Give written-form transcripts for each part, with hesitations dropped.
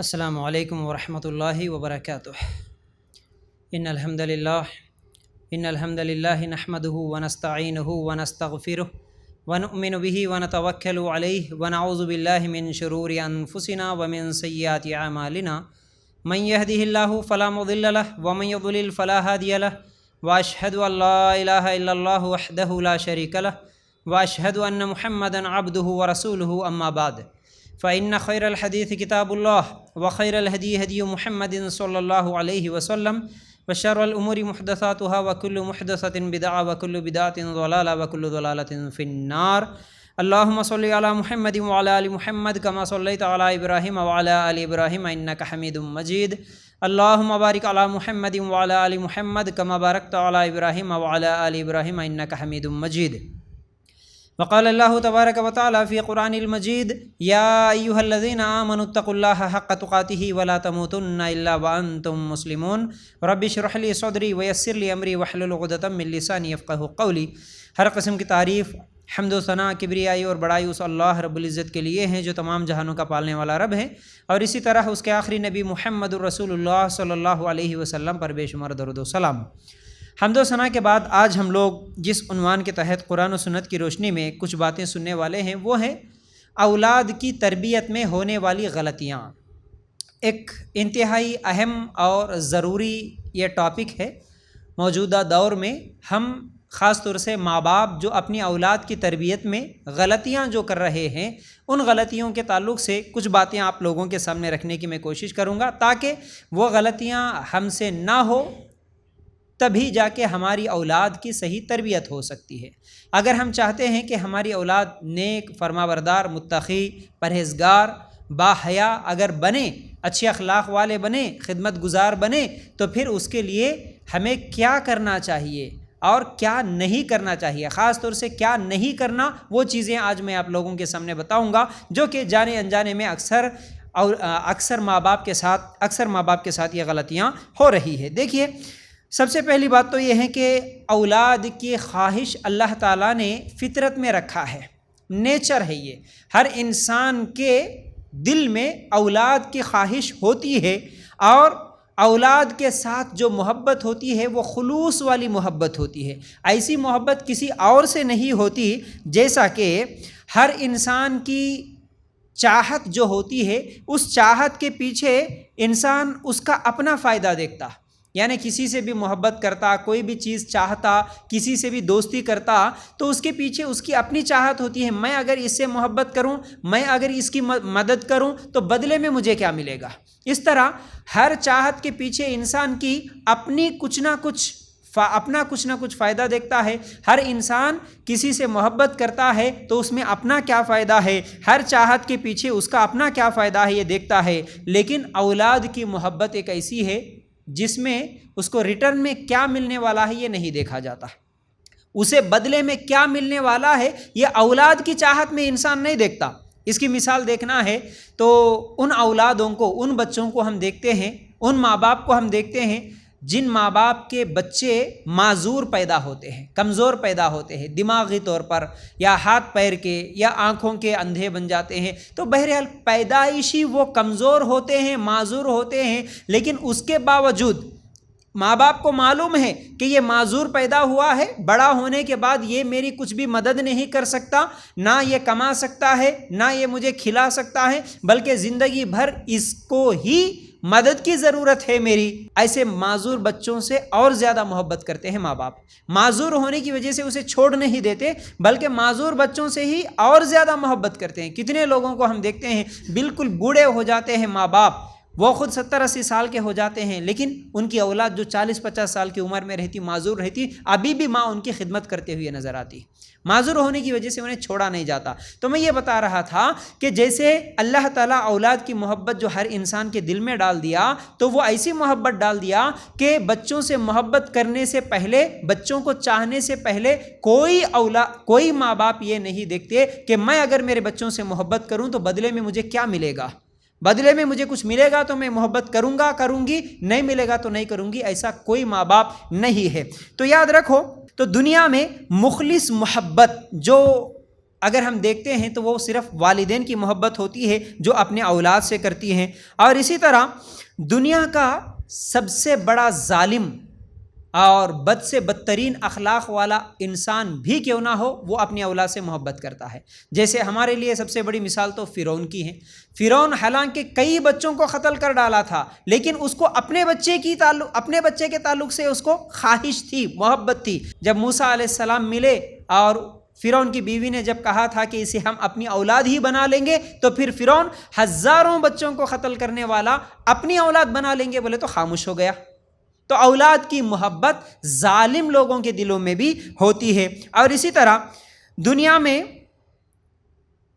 السلام علیکم ورحمۃ اللہ وبرکاتہ۔ ان الحمد للہ نحمده ونستعینه ونستغفره ونؤمن به ونتوکل علیہ ونعوذ باللہ من شرور انفسنا ومن سیئات اعمالنا من يهده الله فلا مضل له ومن يضلل فلا هادي له واشهد ان لا الہ الا اللہ وحدہ لا شریک له واشهد ان محمدا عبده ورسوله اما بعد فإن خير الحديث كتاب الله وخير الهدي هدي محمد صلى الله عليه وسلم وشر الأمور محدثاتها وكل محدثة بدعة وكل بدعة ضلالة وكل ضلالة في النار۔ اللهم صل على محمد وعلى آل محمد كما صليت على إبراهيم وعلى آل إبراهيم إنك حميد مجيد۔ اللهم بارك على محمد وعلى آل محمد كما باركت على إبراهيم وعلى آل إبراهيم إنك حميد مجيد۔ وقال الله تبارك وتعالى في قرآن المجيد يا أيها الذين آمنوا اتقوا الله حق تقاته ولا تموتن إلا وأنتم مسلمون رب اشرح لي صدري ويسر لي أمري واحلل عقدة من لساني يفقهوا قولي۔ ہر قسم کی تعریف، حمد و ثنا، کبریائی اور بڑائی اس اللہ رب العزت کے لیے ہیں جو تمام جہانوں کا پالنے والا رب ہے، اور اسی طرح اس کے آخری نبی محمد الرسول اللہ صلی اللہ علیہ وسلم پر بے شمار درود و سلام۔ حمد و ثنا کے بعد آج ہم لوگ جس عنوان کے تحت قرآن و سنت کی روشنی میں کچھ باتیں سننے والے ہیں وہ ہے اولاد کی تربیت میں ہونے والی غلطیاں۔ ایک انتہائی اہم اور ضروری یہ ٹاپک ہے۔ موجودہ دور میں ہم خاص طور سے ماں باپ جو اپنی اولاد کی تربیت میں غلطیاں جو کر رہے ہیں، ان غلطیوں کے تعلق سے کچھ باتیں آپ لوگوں کے سامنے رکھنے کی میں کوشش کروں گا تاکہ وہ غلطیاں ہم سے نہ ہو، تبھی جا کے ہماری اولاد کی صحیح تربیت ہو سکتی ہے۔ اگر ہم چاہتے ہیں کہ ہماری اولاد نیک، فرمانبردار، متقی، پرہیزگار، باحیا اگر بنے، اچھے اخلاق والے بنے، خدمت گزار بنے، تو پھر اس کے لیے ہمیں کیا کرنا چاہیے اور کیا نہیں کرنا چاہیے، خاص طور سے کیا نہیں کرنا، وہ چیزیں آج میں آپ لوگوں کے سامنے بتاؤں گا جو کہ جانے انجانے میں اکثر ماں باپ کے ساتھ یہ غلطیاں ہو رہی ہے۔ دیکھیے، سب سے پہلی بات تو یہ ہے کہ اولاد کی خواہش اللہ تعالیٰ نے فطرت میں رکھا ہے، نیچر ہے یہ۔ ہر انسان کے دل میں اولاد کی خواہش ہوتی ہے، اور اولاد کے ساتھ جو محبت ہوتی ہے وہ خلوص والی محبت ہوتی ہے۔ ایسی محبت کسی اور سے نہیں ہوتی، جیسا کہ ہر انسان کی چاہت جو ہوتی ہے، اس چاہت کے پیچھے انسان اس کا اپنا فائدہ دیکھتا، یعنی کسی سے بھی محبت کرتا، کوئی بھی چیز چاہتا، کسی سے بھی دوستی کرتا، تو اس کے پیچھے اس کی اپنی چاہت ہوتی ہے۔ میں اگر اس سے محبت کروں، میں اگر اس کی مدد کروں تو بدلے میں مجھے کیا ملے گا۔ اس طرح ہر چاہت کے پیچھے انسان کی اپنا کچھ نہ کچھ فائدہ دیکھتا ہے۔ ہر انسان کسی سے محبت کرتا ہے تو اس میں اپنا کیا فائدہ ہے، ہر چاہت کے پیچھے اس کا اپنا کیا فائدہ ہے، یہ دیکھتا ہے۔ لیکن اولاد کی محبت ایک ایسی ہے جس میں اس کو ریٹرن میں کیا ملنے والا ہے یہ نہیں دیکھا جاتا، اسے بدلے میں کیا ملنے والا ہے یہ اولاد کی چاہت میں انسان نہیں دیکھتا۔ اس کی مثال دیکھنا ہے تو ان اولادوں کو، ان بچوں کو ہم دیکھتے ہیں، ان ماں باپ کو ہم دیکھتے ہیں جن ماں باپ کے بچے معذور پیدا ہوتے ہیں، کمزور پیدا ہوتے ہیں دماغی طور پر، یا ہاتھ پیر کے، یا آنکھوں کے اندھے بن جاتے ہیں، تو بہرحال پیدائشی وہ کمزور ہوتے ہیں، معذور ہوتے ہیں، لیکن اس کے باوجود ماں باپ کو معلوم ہے کہ یہ معذور پیدا ہوا ہے، بڑا ہونے کے بعد یہ میری کچھ بھی مدد نہیں کر سکتا، نہ یہ کما سکتا ہے، نہ یہ مجھے کھلا سکتا ہے، بلکہ زندگی بھر اس کو ہی مدد کی ضرورت ہے میری۔ ایسے معذور بچوں سے اور زیادہ محبت کرتے ہیں ماں باپ، معذور ہونے کی وجہ سے اسے چھوڑ نہیں دیتے، بلکہ معذور بچوں سے ہی اور زیادہ محبت کرتے ہیں۔ کتنے لوگوں کو ہم دیکھتے ہیں بالکل بوڑھے ہو جاتے ہیں ماں باپ، وہ خود 70-80 سال کے ہو جاتے ہیں، لیکن ان کی اولاد جو 40-50 سال کی عمر میں رہتی، معذور رہتی، ابھی بھی ماں ان کی خدمت کرتے ہوئے نظر آتی، معذور ہونے کی وجہ سے انہیں چھوڑا نہیں جاتا۔ تو میں یہ بتا رہا تھا کہ جیسے اللہ تعالیٰ اولاد کی محبت جو ہر انسان کے دل میں ڈال دیا، تو وہ ایسی محبت ڈال دیا کہ بچوں سے محبت کرنے سے پہلے، بچوں کو چاہنے سے پہلے کوئی ماں باپ یہ نہیں دیکھتے کہ میں اگر میرے بچوں سے محبت کروں تو بدلے میں مجھے کیا ملے گا، بدلے میں مجھے کچھ ملے گا تو میں محبت کروں گی، نہیں ملے گا تو نہیں کروں گی، ایسا کوئی ماں باپ نہیں ہے۔ تو یاد رکھو، تو دنیا میں مخلص محبت جو اگر ہم دیکھتے ہیں تو وہ صرف والدین کی محبت ہوتی ہے جو اپنے اولاد سے کرتی ہیں۔ اور اسی طرح دنیا کا سب سے بڑا ظالم اور بد سے بدترین اخلاق والا انسان بھی کیوں نہ ہو، وہ اپنی اولاد سے محبت کرتا ہے۔ جیسے ہمارے لیے سب سے بڑی مثال تو فرعون کی ہے۔ فرعون حالانکہ کئی بچوں کو قتل کر ڈالا تھا، لیکن اس کو اپنے بچے کے تعلق سے اس کو خواہش تھی، محبت تھی۔ جب موسیٰ علیہ السلام ملے اور فرعون کی بیوی نے جب کہا تھا کہ اسے ہم اپنی اولاد ہی بنا لیں گے، تو پھر فرعون ہزاروں بچوں کو قتل کرنے والا اپنی اولاد بنا لیں گے بولے تو خاموش ہو گیا۔ تو اولاد کی محبت ظالم لوگوں کے دلوں میں بھی ہوتی ہے۔ اور اسی طرح دنیا میں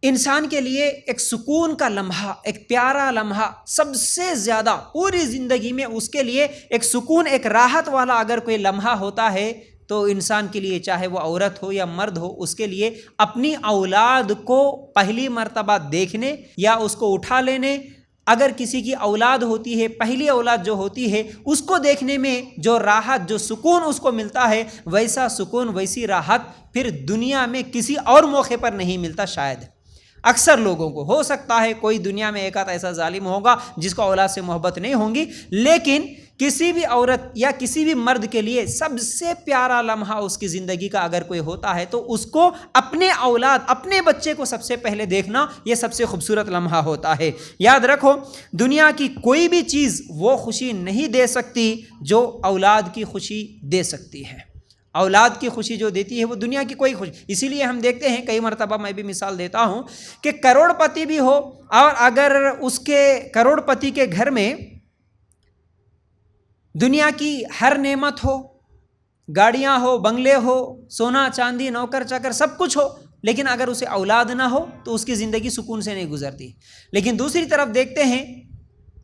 انسان کے لیے ایک سکون کا لمحہ، ایک پیارا لمحہ، سب سے زیادہ پوری زندگی میں اس کے لیے ایک سکون، ایک راحت والا اگر کوئی لمحہ ہوتا ہے تو انسان کے لیے، چاہے وہ عورت ہو یا مرد ہو، اس کے لیے اپنی اولاد کو پہلی مرتبہ دیکھنے یا اس کو اٹھا لینے، اگر کسی کی اولاد ہوتی ہے، پہلی اولاد جو ہوتی ہے، اس کو دیکھنے میں جو راحت، جو سکون اس کو ملتا ہے، ویسا سکون، ویسی راحت پھر دنیا میں کسی اور موقع پر نہیں ملتا شاید۔ اکثر لوگوں کو ہو سکتا ہے کوئی دنیا میں ایک آدھ ایسا ظالم ہوگا جس کو اولاد سے محبت نہیں ہوں گی، لیکن کسی بھی عورت یا کسی بھی مرد کے لیے سب سے پیارا لمحہ اس کی زندگی کا اگر کوئی ہوتا ہے تو اس کو اپنے اولاد، اپنے بچے کو سب سے پہلے دیکھنا یہ سب سے خوبصورت لمحہ ہوتا ہے۔ یاد رکھو، دنیا کی کوئی بھی چیز وہ خوشی نہیں دے سکتی جو اولاد کی خوشی دے سکتی ہے۔ اولاد کی خوشی جو دیتی ہے وہ دنیا کی کوئی خوشی، اسی لیے ہم دیکھتے ہیں کئی مرتبہ، میں بھی مثال دیتا ہوں کہ کروڑ پتی بھی ہو اور اگر اس کے کروڑ پتی کے گھر میں دنیا کی ہر نعمت ہو، گاڑیاں ہو، بنگلے ہو، سونا چاندی، نوکر چاکر، سب کچھ ہو، لیکن اگر اسے اولاد نہ ہو تو اس کی زندگی سکون سے نہیں گزرتی۔ لیکن دوسری طرف دیکھتے ہیں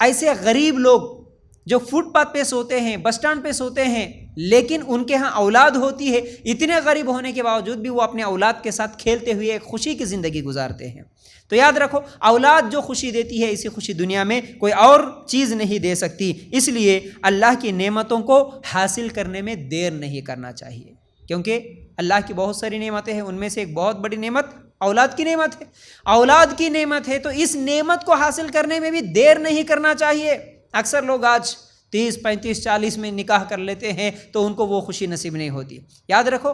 ایسے غریب لوگ جو فٹ پاتھ پہ سوتے ہیں، بس اسٹینڈ پہ سوتے ہیں، لیکن ان کے ہاں اولاد ہوتی ہے، اتنے غریب ہونے کے باوجود بھی وہ اپنے اولاد کے ساتھ کھیلتے ہوئے ایک خوشی کی زندگی گزارتے ہیں۔ تو یاد رکھو، اولاد جو خوشی دیتی ہے، اسی خوشی دنیا میں کوئی اور چیز نہیں دے سکتی۔ اس لیے اللہ کی نعمتوں کو حاصل کرنے میں دیر نہیں کرنا چاہیے، کیونکہ اللہ کی بہت ساری نعمتیں ہیں، ان میں سے ایک بہت بڑی نعمت اولاد کی نعمت ہے۔ اولاد کی نعمت ہے تو اس نعمت کو حاصل کرنے میں بھی دیر نہیں کرنا چاہیے۔ اکثر لوگ آج 30 35 40 میں نکاح کر لیتے ہیں تو ان کو وہ خوشی نصیب نہیں ہوتی۔ یاد رکھو،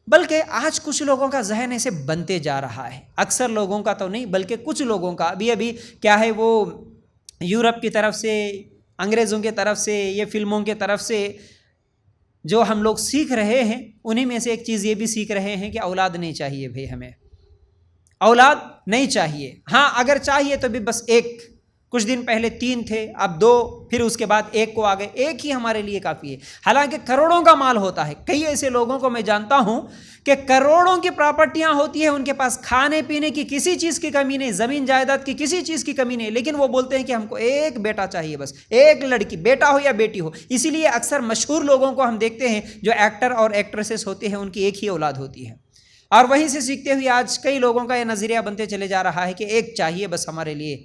بلکہ آج کچھ لوگوں کا ذہن ایسے بنتے جا رہا ہے، اکثر لوگوں کا تو نہیں بلکہ کچھ لوگوں کا، ابھی کیا ہے، وہ یورپ کی طرف سے، انگریزوں کی طرف سے، یہ فلموں کی طرف سے جو ہم لوگ سیکھ رہے ہیں، انہی میں سے ایک چیز یہ بھی سیکھ رہے ہیں کہ اولاد نہیں چاہیے بھائی، ہمیں اولاد نہیں چاہیے۔ ہاں اگر چاہیے تو بھی بس ایک، کچھ دن پہلے 3 تھے، اب 2، پھر اس کے بعد 1 کو آ گئے، ایک ہی ہمارے لیے کافی ہے۔ حالانکہ کروڑوں کا مال ہوتا ہے، کئی ایسے لوگوں کو میں جانتا ہوں کہ کروڑوں کی پراپرٹیاں ہوتی ہیں، ان کے پاس کھانے پینے کی کسی چیز کی کمی نہیں، زمین جائیداد کی کسی چیز کی کمی نہیں، لیکن وہ بولتے ہیں کہ ہم کو ایک بیٹا چاہیے، بس ایک لڑکی، بیٹا ہو یا بیٹی ہو۔ اسی لیے اکثر مشہور لوگوں کو ہم دیکھتے ہیں جو ایکٹر اور ایکٹریسز ہوتے ہیں، ان کی ایک ہی اولاد ہوتی ہے، اور وہیں سے سیکھتے ہوئے آج کئی لوگوں کا یہ نظریہ بنتے چلے جا رہا ہے کہ ایک چاہیے بس ہمارے لیے۔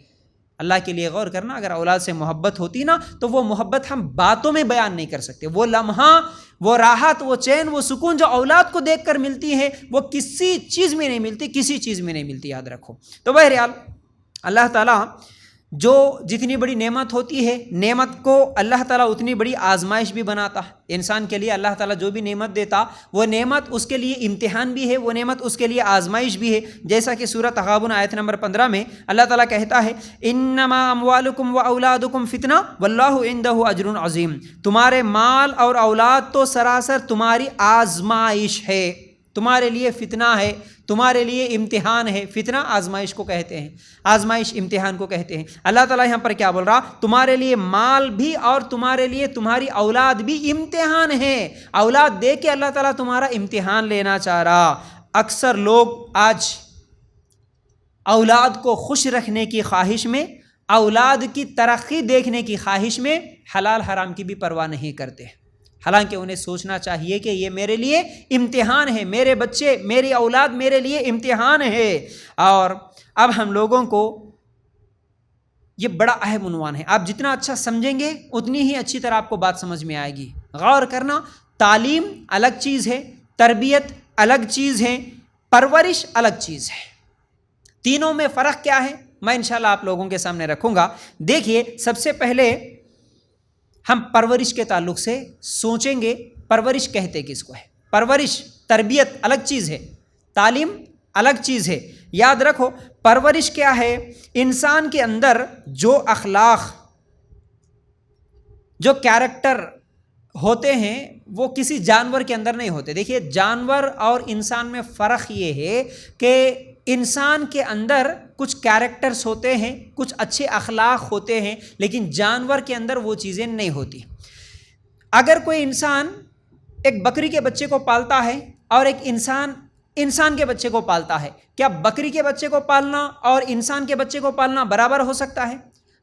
اللہ کے لیے غور کرنا، اگر اولاد سے محبت ہوتی نا تو وہ محبت ہم باتوں میں بیان نہیں کر سکتے، وہ لمحہ، وہ راحت، وہ چین، وہ سکون جو اولاد کو دیکھ کر ملتی ہے وہ کسی چیز میں نہیں ملتی، کسی چیز میں نہیں ملتی، یاد رکھو۔ تو بہرحال اللہ تعالیٰ جو جتنی بڑی نعمت ہوتی ہے، نعمت کو اللہ تعالیٰ اتنی بڑی آزمائش بھی بناتا ہے انسان کے لیے۔ اللہ تعالیٰ جو بھی نعمت دیتا، وہ نعمت اس کے لیے امتحان بھی ہے، وہ نعمت اس کے لیے آزمائش بھی ہے، جیسا کہ سورۃ تغابن آیت نمبر 15 میں اللہ تعالیٰ کہتا ہے، انما اموالکم واولادکم فتنہ واللہ عندہ اجر عظیم۔ تمہارے مال اور اولاد تو سراسر تمہاری آزمائش ہے، تمہارے لیے فتنہ ہے، تمہارے لیے امتحان ہے۔ فتنہ آزمائش کو کہتے ہیں، آزمائش امتحان کو کہتے ہیں۔ اللہ تعالیٰ یہاں پر کیا بول رہا؟ تمہارے لیے مال بھی اور تمہارے لیے تمہاری اولاد بھی امتحان ہے۔ اولاد دے کے اللہ تعالیٰ تمہارا امتحان لینا چاہ رہا۔ اکثر لوگ آج اولاد کو خوش رکھنے کی خواہش میں، اولاد کی ترقی دیکھنے کی خواہش میں حلال حرام کی بھی پرواہ نہیں کرتے، حالانکہ انہیں سوچنا چاہیے کہ یہ میرے لیے امتحان ہے، میرے بچے، میری اولاد میرے لیے امتحان ہے۔ اور اب ہم لوگوں کو یہ بڑا اہم عنوان ہے، آپ جتنا اچھا سمجھیں گے اتنی ہی اچھی طرح آپ کو بات سمجھ میں آئے گی۔ غور کرنا، تعلیم الگ چیز ہے، تربیت الگ چیز ہے، پرورش الگ چیز ہے۔ تینوں میں فرق کیا ہے میں انشاءاللہ آپ لوگوں کے سامنے رکھوں گا۔ دیکھیے سب سے پہلے ہم پرورش کے تعلق سے سوچیں گے، پرورش کہتے کس کو ہے؟ پرورش، تربیت الگ چیز ہے، تعلیم الگ چیز ہے۔ یاد رکھو پرورش کیا ہے؟ انسان کے اندر جو اخلاق، جو کیریکٹر ہوتے ہیں وہ کسی جانور کے اندر نہیں ہوتے۔ دیکھیے جانور اور انسان میں فرق یہ ہے کہ انسان کے اندر کچھ کیریکٹرز ہوتے ہیں، کچھ اچھے اخلاق ہوتے ہیں، لیکن جانور کے اندر وہ چیزیں نہیں ہوتی۔ اگر کوئی انسان ایک بکری کے بچے کو پالتا ہے اور ایک انسان کے بچے کو پالتا ہے، کیا بکری کے بچے کو پالنا اور انسان کے بچے کو پالنا برابر ہو سکتا ہے؟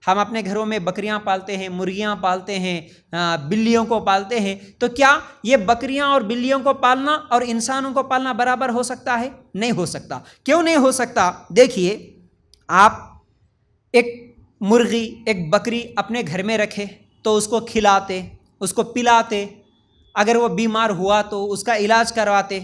ہم اپنے گھروں میں بکریاں پالتے ہیں، مرغیاں پالتے ہیں، بلیوں کو پالتے ہیں، تو کیا یہ بکریاں اور بلیوں کو پالنا اور انسانوں کو پالنا برابر ہو سکتا ہے؟ نہیں ہو سکتا۔ کیوں نہیں ہو سکتا؟ دیکھیے آپ ایک مرغی، ایک بکری اپنے گھر میں رکھے تو اس کو کھلاتے، اس کو پلاتے، اگر وہ بیمار ہوا تو اس کا علاج کرواتے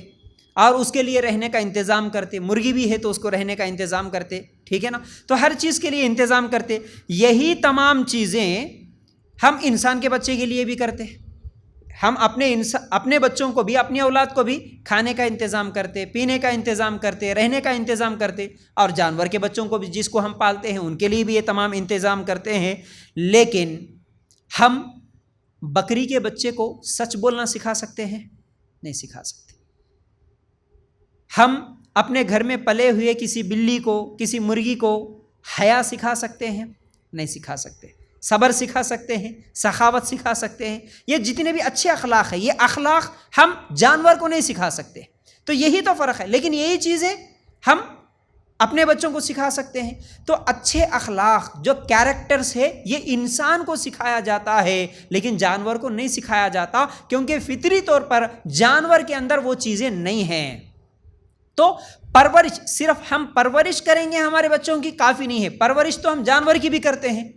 اور اس کے لیے رہنے کا انتظام کرتے۔ مرغی بھی ہے تو اس کو رہنے کا انتظام کرتے، ٹھیک ہے نا؟ تو ہر چیز کے لیے انتظام کرتے۔ یہی تمام چیزیں ہم انسان کے بچے کے لیے بھی کرتے۔ ہم اپنے بچوں کو بھی، اپنی اولاد کو بھی کھانے کا انتظام کرتے، پینے کا انتظام کرتے، رہنے کا انتظام کرتے، اور جانور کے بچوں کو بھی جس کو ہم پالتے ہیں ان کے لیے بھی یہ تمام انتظام کرتے ہیں۔ لیکن ہم بکری کے بچے کو سچ بولنا سکھا سکتے ہیں؟ نہیں سکھا سکتے۔ ہم اپنے گھر میں پلے ہوئے کسی بلی کو، کسی مرغی کو حیا سکھا سکتے ہیں؟ نہیں سکھا سکتے۔ صبر سکھا سکتے ہیں، سخاوت سکھا سکتے ہیں، یہ جتنے بھی اچھے اخلاق ہیں، یہ اخلاق ہم جانور کو نہیں سکھا سکتے۔ تو یہی تو فرق ہے، لیکن یہی چیزیں ہم اپنے بچوں کو سکھا سکتے ہیں۔ تو اچھے اخلاق جو کیریکٹرز ہے یہ انسان کو سکھایا جاتا ہے، لیکن جانور کو نہیں سکھایا جاتا، کیونکہ فطری طور پر جانور کے اندر وہ چیزیں نہیں ہیں۔ تو پرورش، صرف ہم پرورش کریں گے ہمارے بچوں کی کافی نہیں ہے، پرورش تو ہم جانور کی بھی کرتے ہیں۔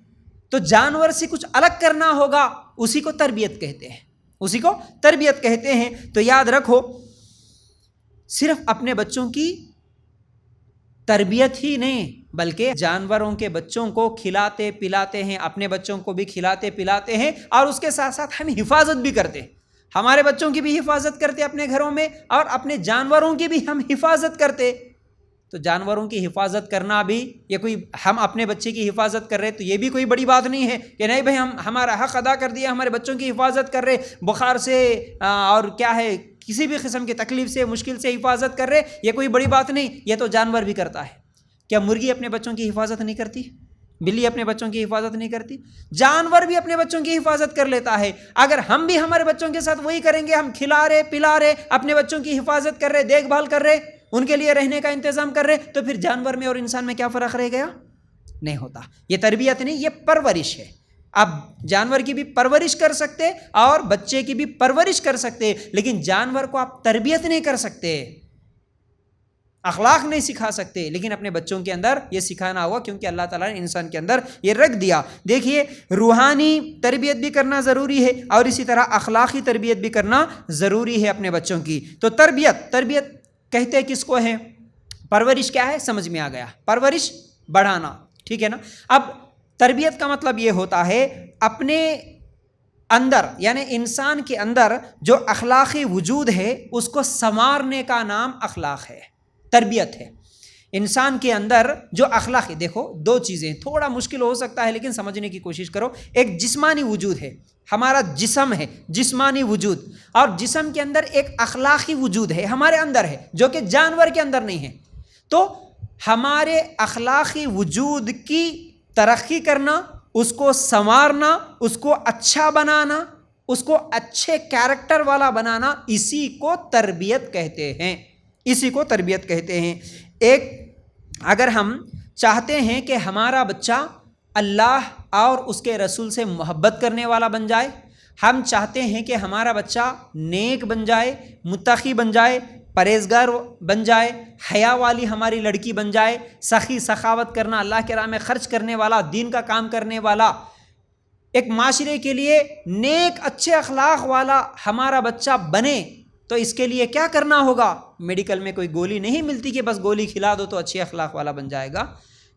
تو جانور سے کچھ الگ کرنا ہوگا، اسی کو تربیت کہتے ہیں، اسی کو تربیت کہتے ہیں۔ تو یاد رکھو صرف اپنے بچوں کی تربیت ہی نہیں بلکہ جانوروں کے بچوں کو کھلاتے پلاتے ہیں، اپنے بچوں کو بھی کھلاتے پلاتے ہیں، اور اس کے ساتھ ساتھ ہم حفاظت بھی کرتے ہیں۔ ہمارے بچوں کی بھی حفاظت کرتے اپنے گھروں میں، اور اپنے جانوروں کی بھی ہم حفاظت کرتے۔ تو جانوروں کی حفاظت کرنا بھی یہ کوئی، ہم اپنے بچے کی حفاظت کر رہے تو یہ بھی کوئی بڑی بات نہیں ہے کہ نہیں بھائی ہم ہمارا حق ادا کر دیا، ہمارے بچوں کی حفاظت کر رہے، بخار سے اور کیا ہے کسی بھی قسم کی تکلیف سے، مشکل سے حفاظت کر رہے، یہ کوئی بڑی بات نہیں، یہ تو جانور بھی کرتا ہے۔ کیا مرغی اپنے بچوں کی حفاظت نہیں کرتی؟ بلی اپنے بچوں کی حفاظت نہیں کرتی؟ جانور بھی اپنے بچوں کی حفاظت کر لیتا ہے۔ اگر ہم بھی ہمارے بچوں کے ساتھ وہی کریں گے، ہم کھلا رہے پلا رہے، اپنے بچوں کی حفاظت کر رہے، دیکھ بھال کر رہے، ان کے لیے رہنے کا انتظام کر رہے، تو پھر جانور میں اور انسان میں کیا فرق رہ گیا؟ نہیں ہوتا۔ یہ تربیت نہیں، یہ پرورش ہے۔ اب جانور کی بھی پرورش کر سکتے اور بچے کی بھی پرورش کر سکتے، لیکن جانور کو آپ تربیت نہیں کر سکتے، اخلاق نہیں سکھا سکتے، لیکن اپنے بچوں کے اندر یہ سکھانا ہوگا، کیونکہ اللہ تعالیٰ نے انسان کے اندر یہ رکھ دیا۔ دیکھیے روحانی تربیت بھی کرنا ضروری ہے، اور اسی طرح اخلاقی تربیت بھی کرنا ضروری ہے اپنے بچوں کی۔ تو تربیت کہتے کس کو ہے؟ پرورش کیا ہے سمجھ میں آ گیا، پرورش بڑھانا، ٹھیک ہے نا؟ اب تربیت کا مطلب یہ ہوتا ہے اپنے اندر، یعنی انسان کے اندر جو اخلاقی وجود ہے اس کو سنوارنے کا نام اخلاق ہے، تربیت ہے۔ انسان کے اندر جو اخلاق ہے، دیکھو دو چیزیں، تھوڑا مشکل ہو سکتا ہے لیکن سمجھنے کی کوشش کرو۔ ایک جسمانی وجود ہے، ہمارا جسم ہے، جسمانی وجود، اور جسم کے اندر ایک اخلاقی وجود ہے ہمارے اندر ہے، جو کہ جانور کے اندر نہیں ہے۔ تو ہمارے اخلاقی وجود کی ترقی کرنا، اس کو سنوارنا، اس کو اچھا بنانا، اس کو اچھے کیریکٹر والا بنانا، اسی کو تربیت کہتے ہیں، اسی کو تربیت کہتے ہیں۔ اگر ہم چاہتے ہیں کہ ہمارا بچہ اللہ اور اس کے رسول سے محبت کرنے والا بن جائے، ہم چاہتے ہیں کہ ہمارا بچہ نیک بن جائے، متقی بن جائے، پرہیزگار بن جائے، حیا والی ہماری لڑکی بن جائے، سخی سخاوت کرنا، اللہ کے راہ میں خرچ کرنے والا، دین کا کام کرنے والا، ایک معاشرے کے لیے نیک اچھے اخلاق والا ہمارا بچہ بنے، تو اس کے لیے کیا کرنا ہوگا؟ میڈیکل میں کوئی گولی نہیں ملتی کہ بس گولی کھلا دو تو اچھے اخلاق والا بن جائے گا.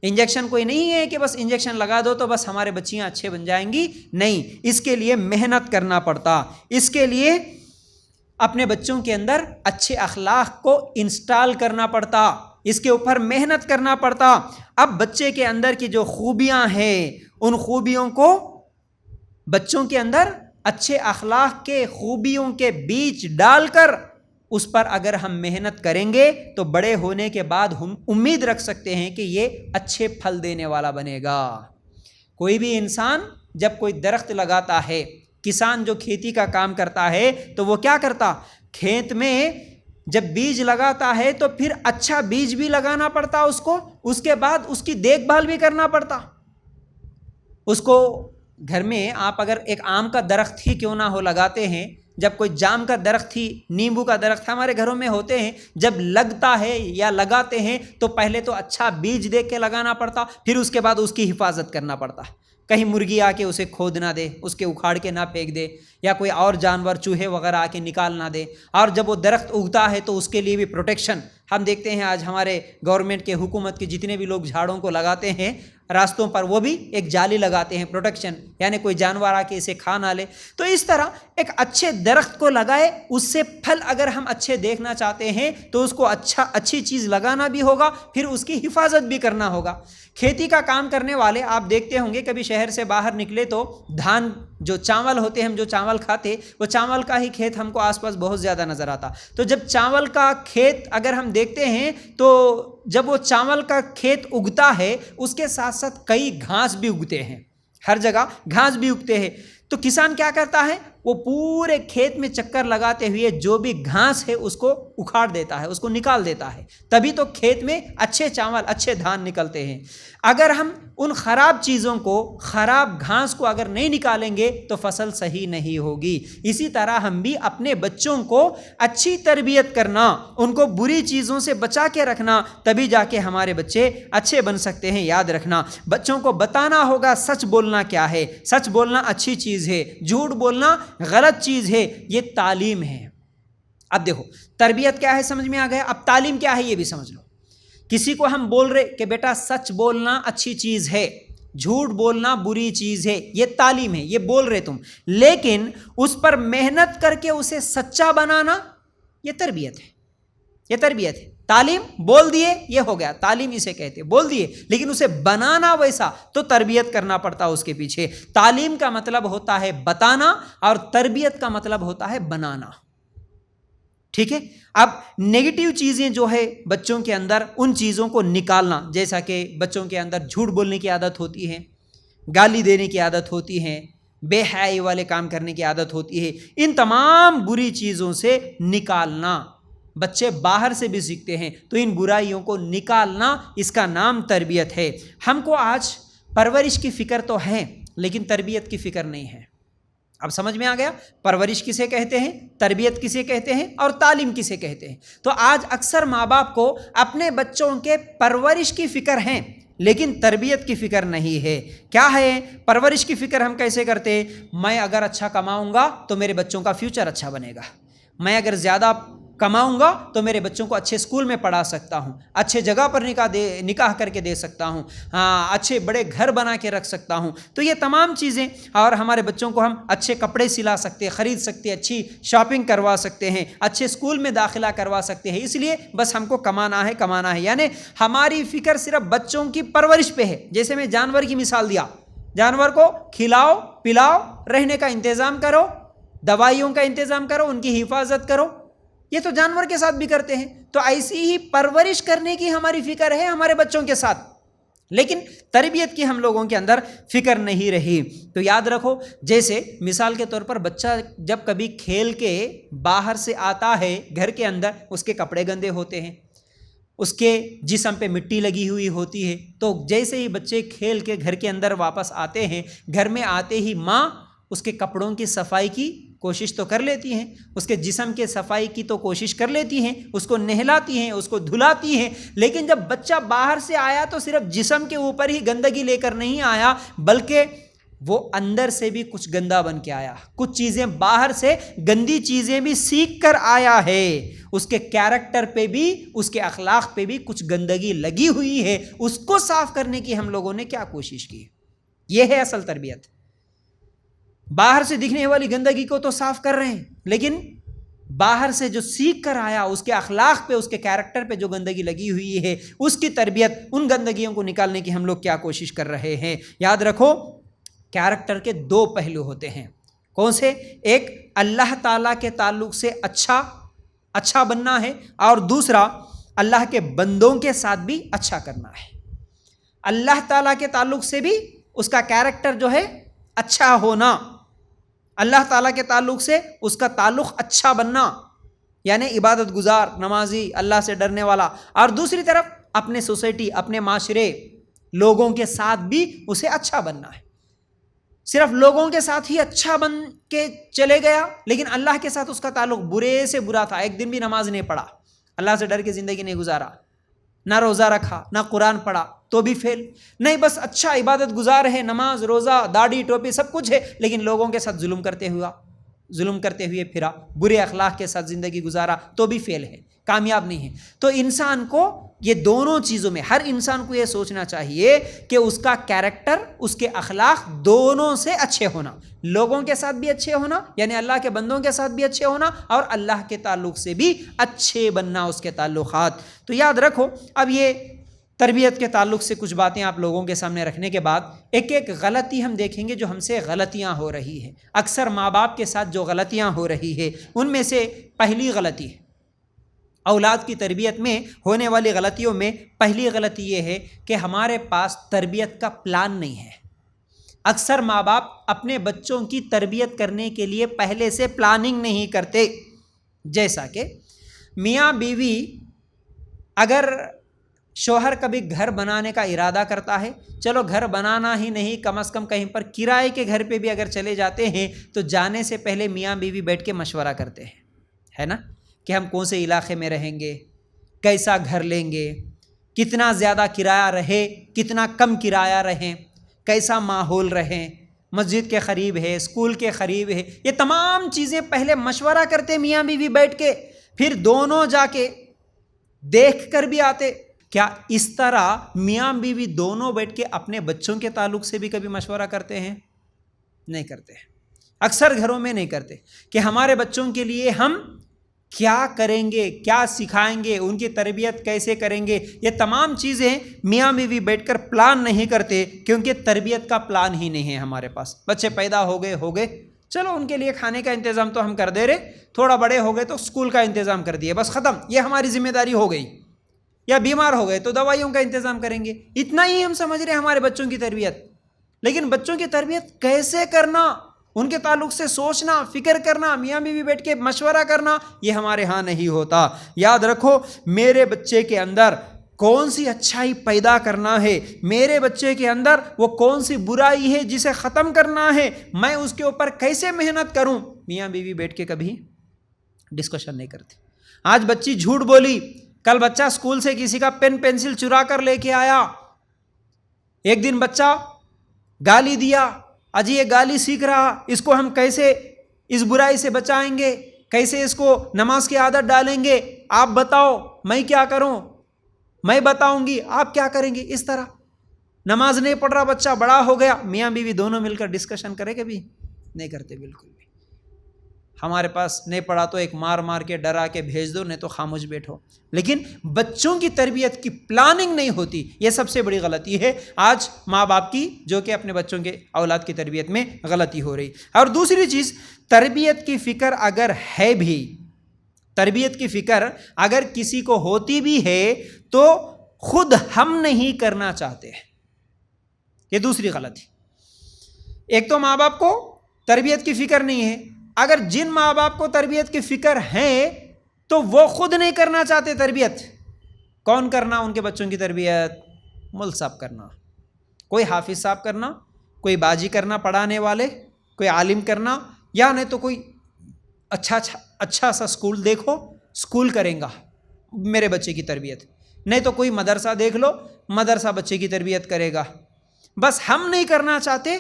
انجیکشن کوئی نہیں ہے کہ بس انجیکشن لگا دو تو بس ہمارے بچیاں اچھے بن جائیں گی. نہیں، اس کے لیے محنت کرنا پڑتا. اس کے لیے اپنے بچوں کے اندر اچھے اخلاق کو انسٹال کرنا پڑتا، اس کے اوپر محنت کرنا پڑتا. اب بچے کے اندر کی جو خوبیاں ہیں ان خوبیوں کو بچوں کے اندر اچھے اخلاق کے خوبیوں کے بیچ ڈال کر اس پر اگر ہم محنت کریں گے تو بڑے ہونے کے بعد ہم امید رکھ سکتے ہیں کہ یہ اچھے پھل دینے والا بنے گا. کوئی بھی انسان جب کوئی درخت لگاتا ہے، کسان جو کھیتی کا کام کرتا ہے تو وہ کیا کرتا؟ کھیت میں جب بیج لگاتا ہے تو پھر اچھا بیج بھی لگانا پڑتا اس کو، اس کے بعد اس کی دیکھ بھال بھی کرنا پڑتا. اس کو گھر میں آپ اگر ایک آم کا درخت ہی کیوں نہ ہو لگاتے ہیں، جب کوئی جام کا درخت ہی، نیمبو کا درخت ہمارے گھروں میں ہوتے ہیں، جب لگتا ہے یا لگاتے ہیں تو پہلے تو اچھا بیج دیکھ کے لگانا پڑتا، پھر اس کے بعد اس کی حفاظت کرنا پڑتا. کہیں مرغی آ کے اسے کھود نہ دے، اس کے اکھاڑ کے نہ پھینک دے، یا کوئی اور جانور چوہے وغیرہ آ کے نکال نہ دے. اور جب وہ درخت اگتا ہے تو اس کے لیے بھی پروٹیکشن ہم دیکھتے ہیں. آج ہمارے گورنمنٹ کے، حکومت کے جتنے بھی لوگ جھاڑوں کو لگاتے ہیں راستوں پر، وہ بھی ایک جالی لگاتے ہیں پروٹیکشن، یعنی کوئی جانور آ کے اسے کھا نہ لے. تو اس طرح ایک اچھے درخت کو لگائے، اس سے پھل اگر ہم اچھے دیکھنا چاہتے ہیں تو اس کو اچھی چیز لگانا بھی ہوگا، پھر اس کی حفاظت بھی کرنا ہوگا. کھیتی کا کام کرنے والے آپ دیکھتے ہوں گے، کبھی شہر سے باہر نکلے تو دھان جو چاول ہوتے ہیں، ہم جو چاول کھاتے، وہ چاول کا ہی کھیت ہم کو آس پاس بہت زیادہ نظر آتا. تو جب چاول کا کھیت اگر ہم دیکھتے ہیں تو جب وہ چاول کا کھیت اگتا ہے اس کے ساتھ ساتھ کئی گھاس بھی اگتے ہیں، ہر جگہ گھاس بھی اگتے ہیں. تو کسان کیا کرتا ہے؟ وہ پورے کھیت میں چکر لگاتے ہوئے جو بھی گھاس ہے اس کو اکھاڑ دیتا ہے، اس کو نکال دیتا ہے، تبھی تو کھیت میں اچھے چاول، اچھے دھان نکلتے ہیں. اگر ہم ان خراب چیزوں کو، خراب گھاس کو اگر نہیں نکالیں گے تو فصل صحیح نہیں ہوگی. اسی طرح ہم بھی اپنے بچوں کو اچھی تربیت کرنا، ان کو بری چیزوں سے بچا کے رکھنا، تبھی جا کے ہمارے بچے اچھے بن سکتے ہیں. یاد رکھنا، بچوں کو بتانا ہوگا سچ بولنا کیا ہے. سچ بولنا اچھی چیز ہے، جھوٹ بولنا غلط چیز ہے. یہ تعلیم ہے. اب دیکھو تربیت کیا ہے سمجھ میں آ گیا. اب تعلیم کیا ہے یہ بھی سمجھ لو. کسی کو ہم بول رہے کہ بیٹا سچ بولنا اچھی چیز ہے، جھوٹ بولنا بری چیز ہے، یہ تعلیم ہے، یہ بول رہے تم، لیکن اس پر محنت کر کے اسے سچا بنانا یہ تربیت ہے. یہ تربیت ہے. تعلیم بول دیے یہ ہو گیا، تعلیم اسے کہتے، بول دیے، لیکن اسے بنانا ویسا تو تربیت کرنا پڑتا اس کے پیچھے. تعلیم کا مطلب ہوتا ہے بتانا اور تربیت کا مطلب ہوتا ہے بنانا. ٹھیک ہے. اب نیگیٹو چیزیں جو ہے بچوں کے اندر، ان چیزوں کو نکالنا، جیسا کہ بچوں کے اندر جھوٹ بولنے کی عادت ہوتی ہے، گالی دینے کی عادت ہوتی ہے، بے حیائی والے کام کرنے کی عادت ہوتی ہے. ان تمام بری چیزوں سے نکالنا، بچے باہر سے بھی سیکھتے ہیں، تو ان برائیوں کو نکالنا، اس کا نام تربیت ہے. ہم کو آج پرورش کی فکر تو ہے لیکن تربیت کی فکر نہیں ہے. اب سمجھ میں آ گیا پرورش کسے کہتے ہیں، تربیت کسے کہتے ہیں اور تعلیم کسے کہتے ہیں. تو آج اکثر ماں باپ کو اپنے بچوں کے پرورش کی فکر ہے لیکن تربیت کی فکر نہیں ہے. کیا ہے پرورش کی فکر؟ ہم کیسے کرتے؟ میں اگر اچھا کماؤں گا تو میرے بچوں کا فیوچر اچھا بنے گا، میں اگر زیادہ کماؤں گا تو میرے بچوں کو اچھے اسکول میں پڑھا سکتا ہوں، اچھے جگہ پر نکاح کر کے دے سکتا ہوں، اچھے بڑے گھر بنا کے رکھ سکتا ہوں. تو یہ تمام چیزیں، اور ہمارے بچوں کو ہم اچھے کپڑے سلا سکتے، خرید سکتے، اچھی شاپنگ کروا سکتے ہیں، اچھے اسکول میں داخلہ کروا سکتے ہیں. اس لیے بس ہم کو کمانا ہے، کمانا ہے. یعنی ہماری فکر صرف بچوں کی پرورش پہ ہے. جیسے میں جانور کی مثال دیا، جانور کو کھلاؤ پلاؤ، رہنے کا انتظام کرو، دوائیوں کا انتظام کرو، ان کی حفاظت کرو. یہ تو جانور کے ساتھ بھی کرتے ہیں. تو ایسی ہی پرورش کرنے کی ہماری فکر ہے ہمارے بچوں کے ساتھ، لیکن تربیت کی ہم لوگوں کے اندر فکر نہیں رہی. تو یاد رکھو، جیسے مثال کے طور پر بچہ جب کبھی کھیل کے باہر سے آتا ہے گھر کے اندر، اس کے کپڑے گندے ہوتے ہیں، اس کے جسم پہ مٹی لگی ہوئی ہوتی ہے. تو جیسے ہی بچے کھیل کے گھر کے اندر واپس آتے ہیں، گھر میں آتے ہی ماں اس کے کپڑوں کی صفائی کی کوشش تو کر لیتی ہیں، اس کے جسم کے صفائی کی تو کوشش کر لیتی ہیں، اس کو نہلاتی ہیں، اس کو دھلاتی ہیں. لیکن جب بچہ باہر سے آیا تو صرف جسم کے اوپر ہی گندگی لے کر نہیں آیا، بلکہ وہ اندر سے بھی کچھ گندا بن کے آیا، کچھ چیزیں باہر سے گندی چیزیں بھی سیکھ کر آیا ہے، اس کے کیریکٹر پہ بھی، اس کے اخلاق پہ بھی کچھ گندگی لگی ہوئی ہے، اس کو صاف کرنے کی ہم لوگوں نے کیا کوشش کی؟ یہ ہے اصل تربیت۔ باہر سے دکھنے والی گندگی کو تو صاف کر رہے ہیں، لیکن باہر سے جو سیکھ کر آیا، اس کے اخلاق پہ، اس کے کیریکٹر پہ جو گندگی لگی ہوئی ہے، اس کی تربیت، ان گندگیوں کو نکالنے کی ہم لوگ کیا کوشش کر رہے ہیں؟ یاد رکھو، کیریکٹر کے دو پہلو ہوتے ہیں۔ کون سے؟ ایک اللہ تعالیٰ کے تعلق سے اچھا بننا ہے، اور دوسرا اللہ کے بندوں کے ساتھ بھی اچھا کرنا ہے۔ اللہ تعالیٰ کے تعلق سے بھی اس کا کیریکٹر جو ہے اچھا ہونا، اللہ تعالیٰ کے تعلق سے اس کا تعلق اچھا بننا، یعنی عبادت گزار، نمازی، اللہ سے ڈرنے والا، اور دوسری طرف اپنے سوسائٹی، اپنے معاشرے، لوگوں کے ساتھ بھی اسے اچھا بننا ہے۔ صرف لوگوں کے ساتھ ہی اچھا بن کے چلے گیا، لیکن اللہ کے ساتھ اس کا تعلق برے سے برا تھا، ایک دن بھی نماز نہیں پڑھا، اللہ سے ڈر کے زندگی نہیں گزارا، نہ روزہ رکھا، نہ قرآن پڑھا، تو بھی فیل۔ نہیں، بس اچھا عبادت گزار ہے، نماز، روزہ، داڑھی، ٹوپی سب کچھ ہے، لیکن لوگوں کے ساتھ ظلم کرتے ہوئے پھرا، برے اخلاق کے ساتھ زندگی گزارا، تو بھی فیل ہے، کامیاب نہیں ہے۔ تو انسان کو یہ دونوں چیزوں میں، ہر انسان کو یہ سوچنا چاہیے کہ اس کا کیریکٹر، اس کے اخلاق دونوں سے اچھے ہونا، لوگوں کے ساتھ بھی اچھے ہونا، یعنی اللہ کے بندوں کے ساتھ بھی اچھے ہونا، اور اللہ کے تعلق سے بھی اچھے بننا، اس کے تعلقات۔ تو یاد رکھو، اب یہ تربیت کے تعلق سے کچھ باتیں آپ لوگوں کے سامنے رکھنے کے بعد ایک ایک غلطی ہم دیکھیں گے جو ہم سے غلطیاں ہو رہی ہیں، اکثر ماں باپ کے ساتھ جو غلطیاں ہو رہی ہے، ان میں سے پہلی غلطی ہے، اولاد کی تربیت میں ہونے والی غلطیوں میں پہلی غلطی یہ ہے کہ ہمارے پاس تربیت کا پلان نہیں ہے۔ اکثر ماں باپ اپنے بچوں کی تربیت کرنے کے لیے پہلے سے پلاننگ نہیں کرتے، جیسا کہ میاں بیوی، اگر شوہر کبھی گھر بنانے کا ارادہ کرتا ہے، چلو گھر بنانا ہی نہیں، کم از کم کہیں پر کرائے کے گھر پہ بھی اگر چلے جاتے ہیں تو جانے سے پہلے میاں بیوی بیٹھ کے مشورہ کرتے ہیں، ہے نا، کہ ہم کون سے علاقے میں رہیں گے، کیسا گھر لیں گے، کتنا زیادہ کرایہ رہے، کتنا کم کرایہ رہیں، کیسا ماحول رہیں، مسجد کے قریب ہے، اسکول کے قریب ہے، یہ تمام چیزیں پہلے مشورہ کرتے میاں بیوی بیٹھ کے، پھر دونوں جا کے دیکھ کر بھی آتے۔ کیا اس طرح میاں بیوی دونوں بیٹھ کے اپنے بچوں کے تعلق سے بھی کبھی مشورہ کرتے ہیں؟ نہیں کرتے، اکثر گھروں میں نہیں کرتے، کہ ہمارے بچوں کے لیے ہم کیا کریں گے، کیا سکھائیں گے، ان کی تربیت کیسے کریں گے، یہ تمام چیزیں میاں بیوی بیٹھ کر پلان نہیں کرتے، کیونکہ تربیت کا پلان ہی نہیں ہے ہمارے پاس۔ بچے پیدا ہو گئے، چلو ان کے لیے کھانے کا انتظام تو ہم کر دے رہے، تھوڑا بڑے ہو گئے تو اسکول کا انتظام کر دیے، بس ختم، یہ ہماری ذمہ داری ہو گئی، یا بیمار ہو گئے تو دوائیوں کا انتظام کریں گے، اتنا ہی ہم سمجھ رہے ہیں ہمارے بچوں کی تربیت۔ لیکن بچوں کی تربیت کیسے کرنا، ان کے تعلق سے سوچنا، فکر کرنا، میاں بیوی بیٹھ کے مشورہ کرنا، یہ ہمارے ہاں نہیں ہوتا۔ یاد رکھو، میرے بچے کے اندر کون سی اچھائی پیدا کرنا ہے، میرے بچے کے اندر وہ کون سی برائی ہے جسے ختم کرنا ہے، میں اس کے اوپر کیسے محنت کروں، میاں بیوی بیٹھ کے کبھی ڈسکشن نہیں کرتے۔ آج بچی جھوٹ بولی، کل بچہ اسکول سے کسی کا پین پینسل چرا کر لے کے آیا، ایک دن بچہ گالی دیا، اجی یہ گالی سیکھ رہا، اس کو ہم کیسے اس برائی سے بچائیں گے، کیسے اس کو نماز کی عادت ڈالیں گے، آپ بتاؤ، میں کیا کروں، میں بتاؤں گی، آپ کیا کریں گے۔ اس طرح نماز نہیں پڑھ رہا بچہ، بڑا ہو گیا، میاں بیوی دونوں مل کر ڈسکشن کرے کبھی نہیں کرتے، بالکل بھی۔ ہمارے پاس نہیں پڑھا تو ایک مار کے ڈرا کے بھیج دو، نہیں تو خاموش بیٹھو، لیکن بچوں کی تربیت کی پلاننگ نہیں ہوتی، یہ سب سے بڑی غلطی ہے آج ماں باپ کی، جو کہ اپنے بچوں کے اولاد کی تربیت میں غلطی ہو رہی۔ اور دوسری چیز، تربیت کی فکر اگر ہے بھی، تربیت کی فکر اگر کسی کو ہوتی بھی ہے تو خود ہم نہیں کرنا چاہتے، یہ دوسری غلطی۔ ایک تو ماں باپ کو تربیت کی فکر نہیں ہے، اگر جن ماں باپ کو تربیت کی فکر ہے تو وہ خود نہیں کرنا چاہتے تربیت، کون کرنا ان کے بچوں کی تربیت؟ مل صاحب کرنا، کوئی حافظ صاحب کرنا، کوئی باجی کرنا پڑھانے والے، کوئی عالم کرنا، یا نہیں تو کوئی اچھا سا اسکول دیکھو، اسکول کریں گا میرے بچے کی تربیت، نہیں تو کوئی مدرسہ دیکھ لو، مدرسہ بچے کی تربیت کرے گا۔ بس ہم نہیں کرنا چاہتے،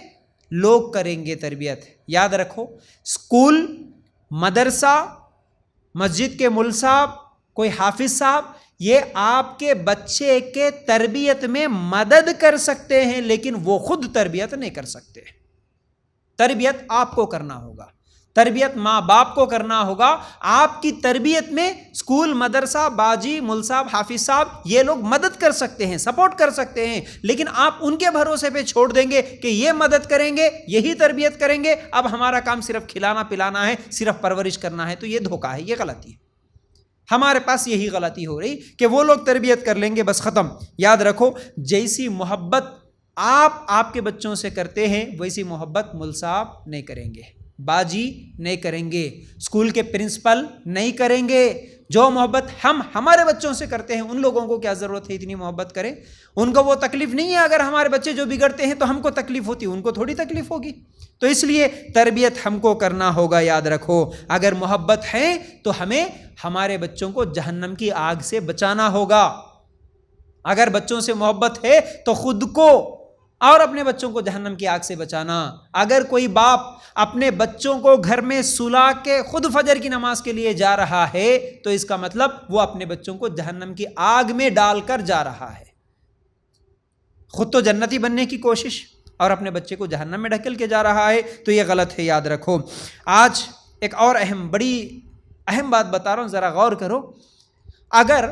لوگ کریں گے تربیت. یاد رکھو، اسکول، مدرسہ، مسجد کے مول صاحب، کوئی حافظ صاحب، یہ آپ کے بچے کے تربیت میں مدد کر سکتے ہیں، لیکن وہ خود تربیت نہیں کر سکتے. تربیت آپ کو کرنا ہوگا، تربیت ماں باپ کو کرنا ہوگا. آپ کی تربیت میں اسکول، مدرسہ، باجی، مول صاحب، حافظ صاحب یہ لوگ مدد کر سکتے ہیں، سپورٹ کر سکتے ہیں، لیکن آپ ان کے بھروسے پہ چھوڑ دیں گے کہ یہ مدد کریں گے، یہی تربیت کریں گے، اب ہمارا کام صرف کھلانا پلانا ہے، صرف پرورش کرنا ہے. تو یہ دھوکہ ہے، یہ غلطی ہے. ہمارے پاس یہی غلطی ہو رہی کہ وہ لوگ تربیت کر لیں گے، بس ختم. یاد رکھو، جیسی محبت آپ کے بچوں سے کرتے ہیں ویسی محبت مول صاحب نہیں کریں گے، باجی نہیں کریں گے، اسکول کے پرنسپل نہیں کریں گے. جو محبت ہم ہمارے بچوں سے کرتے ہیں ان لوگوں کو کیا ضرورت ہے اتنی محبت کریں؟ ان کو وہ تکلیف نہیں ہے. اگر ہمارے بچے جو بگڑتے ہیں تو ہم کو تکلیف ہوتی، ان کو تھوڑی تکلیف ہوگی. تو اس لیے تربیت ہم کو کرنا ہوگا. یاد رکھو، اگر محبت ہے تو ہمیں ہمارے بچوں کو جہنم کی آگ سے بچانا ہوگا. اگر بچوں سے محبت ہے تو خود کو اور اپنے بچوں کو جہنم کی آگ سے بچانا. اگر کوئی باپ اپنے بچوں کو گھر میں سلا کے خود فجر کی نماز کے لیے جا رہا ہے تو اس کا مطلب وہ اپنے بچوں کو جہنم کی آگ میں ڈال کر جا رہا ہے. خود تو جنتی بننے کی کوشش اور اپنے بچے کو جہنم میں ڈھکیل کے جا رہا ہے، تو یہ غلط ہے. یاد رکھو. آج ایک اور بڑی اہم بات بتا رہا ہوں، ذرا غور کرو. اگر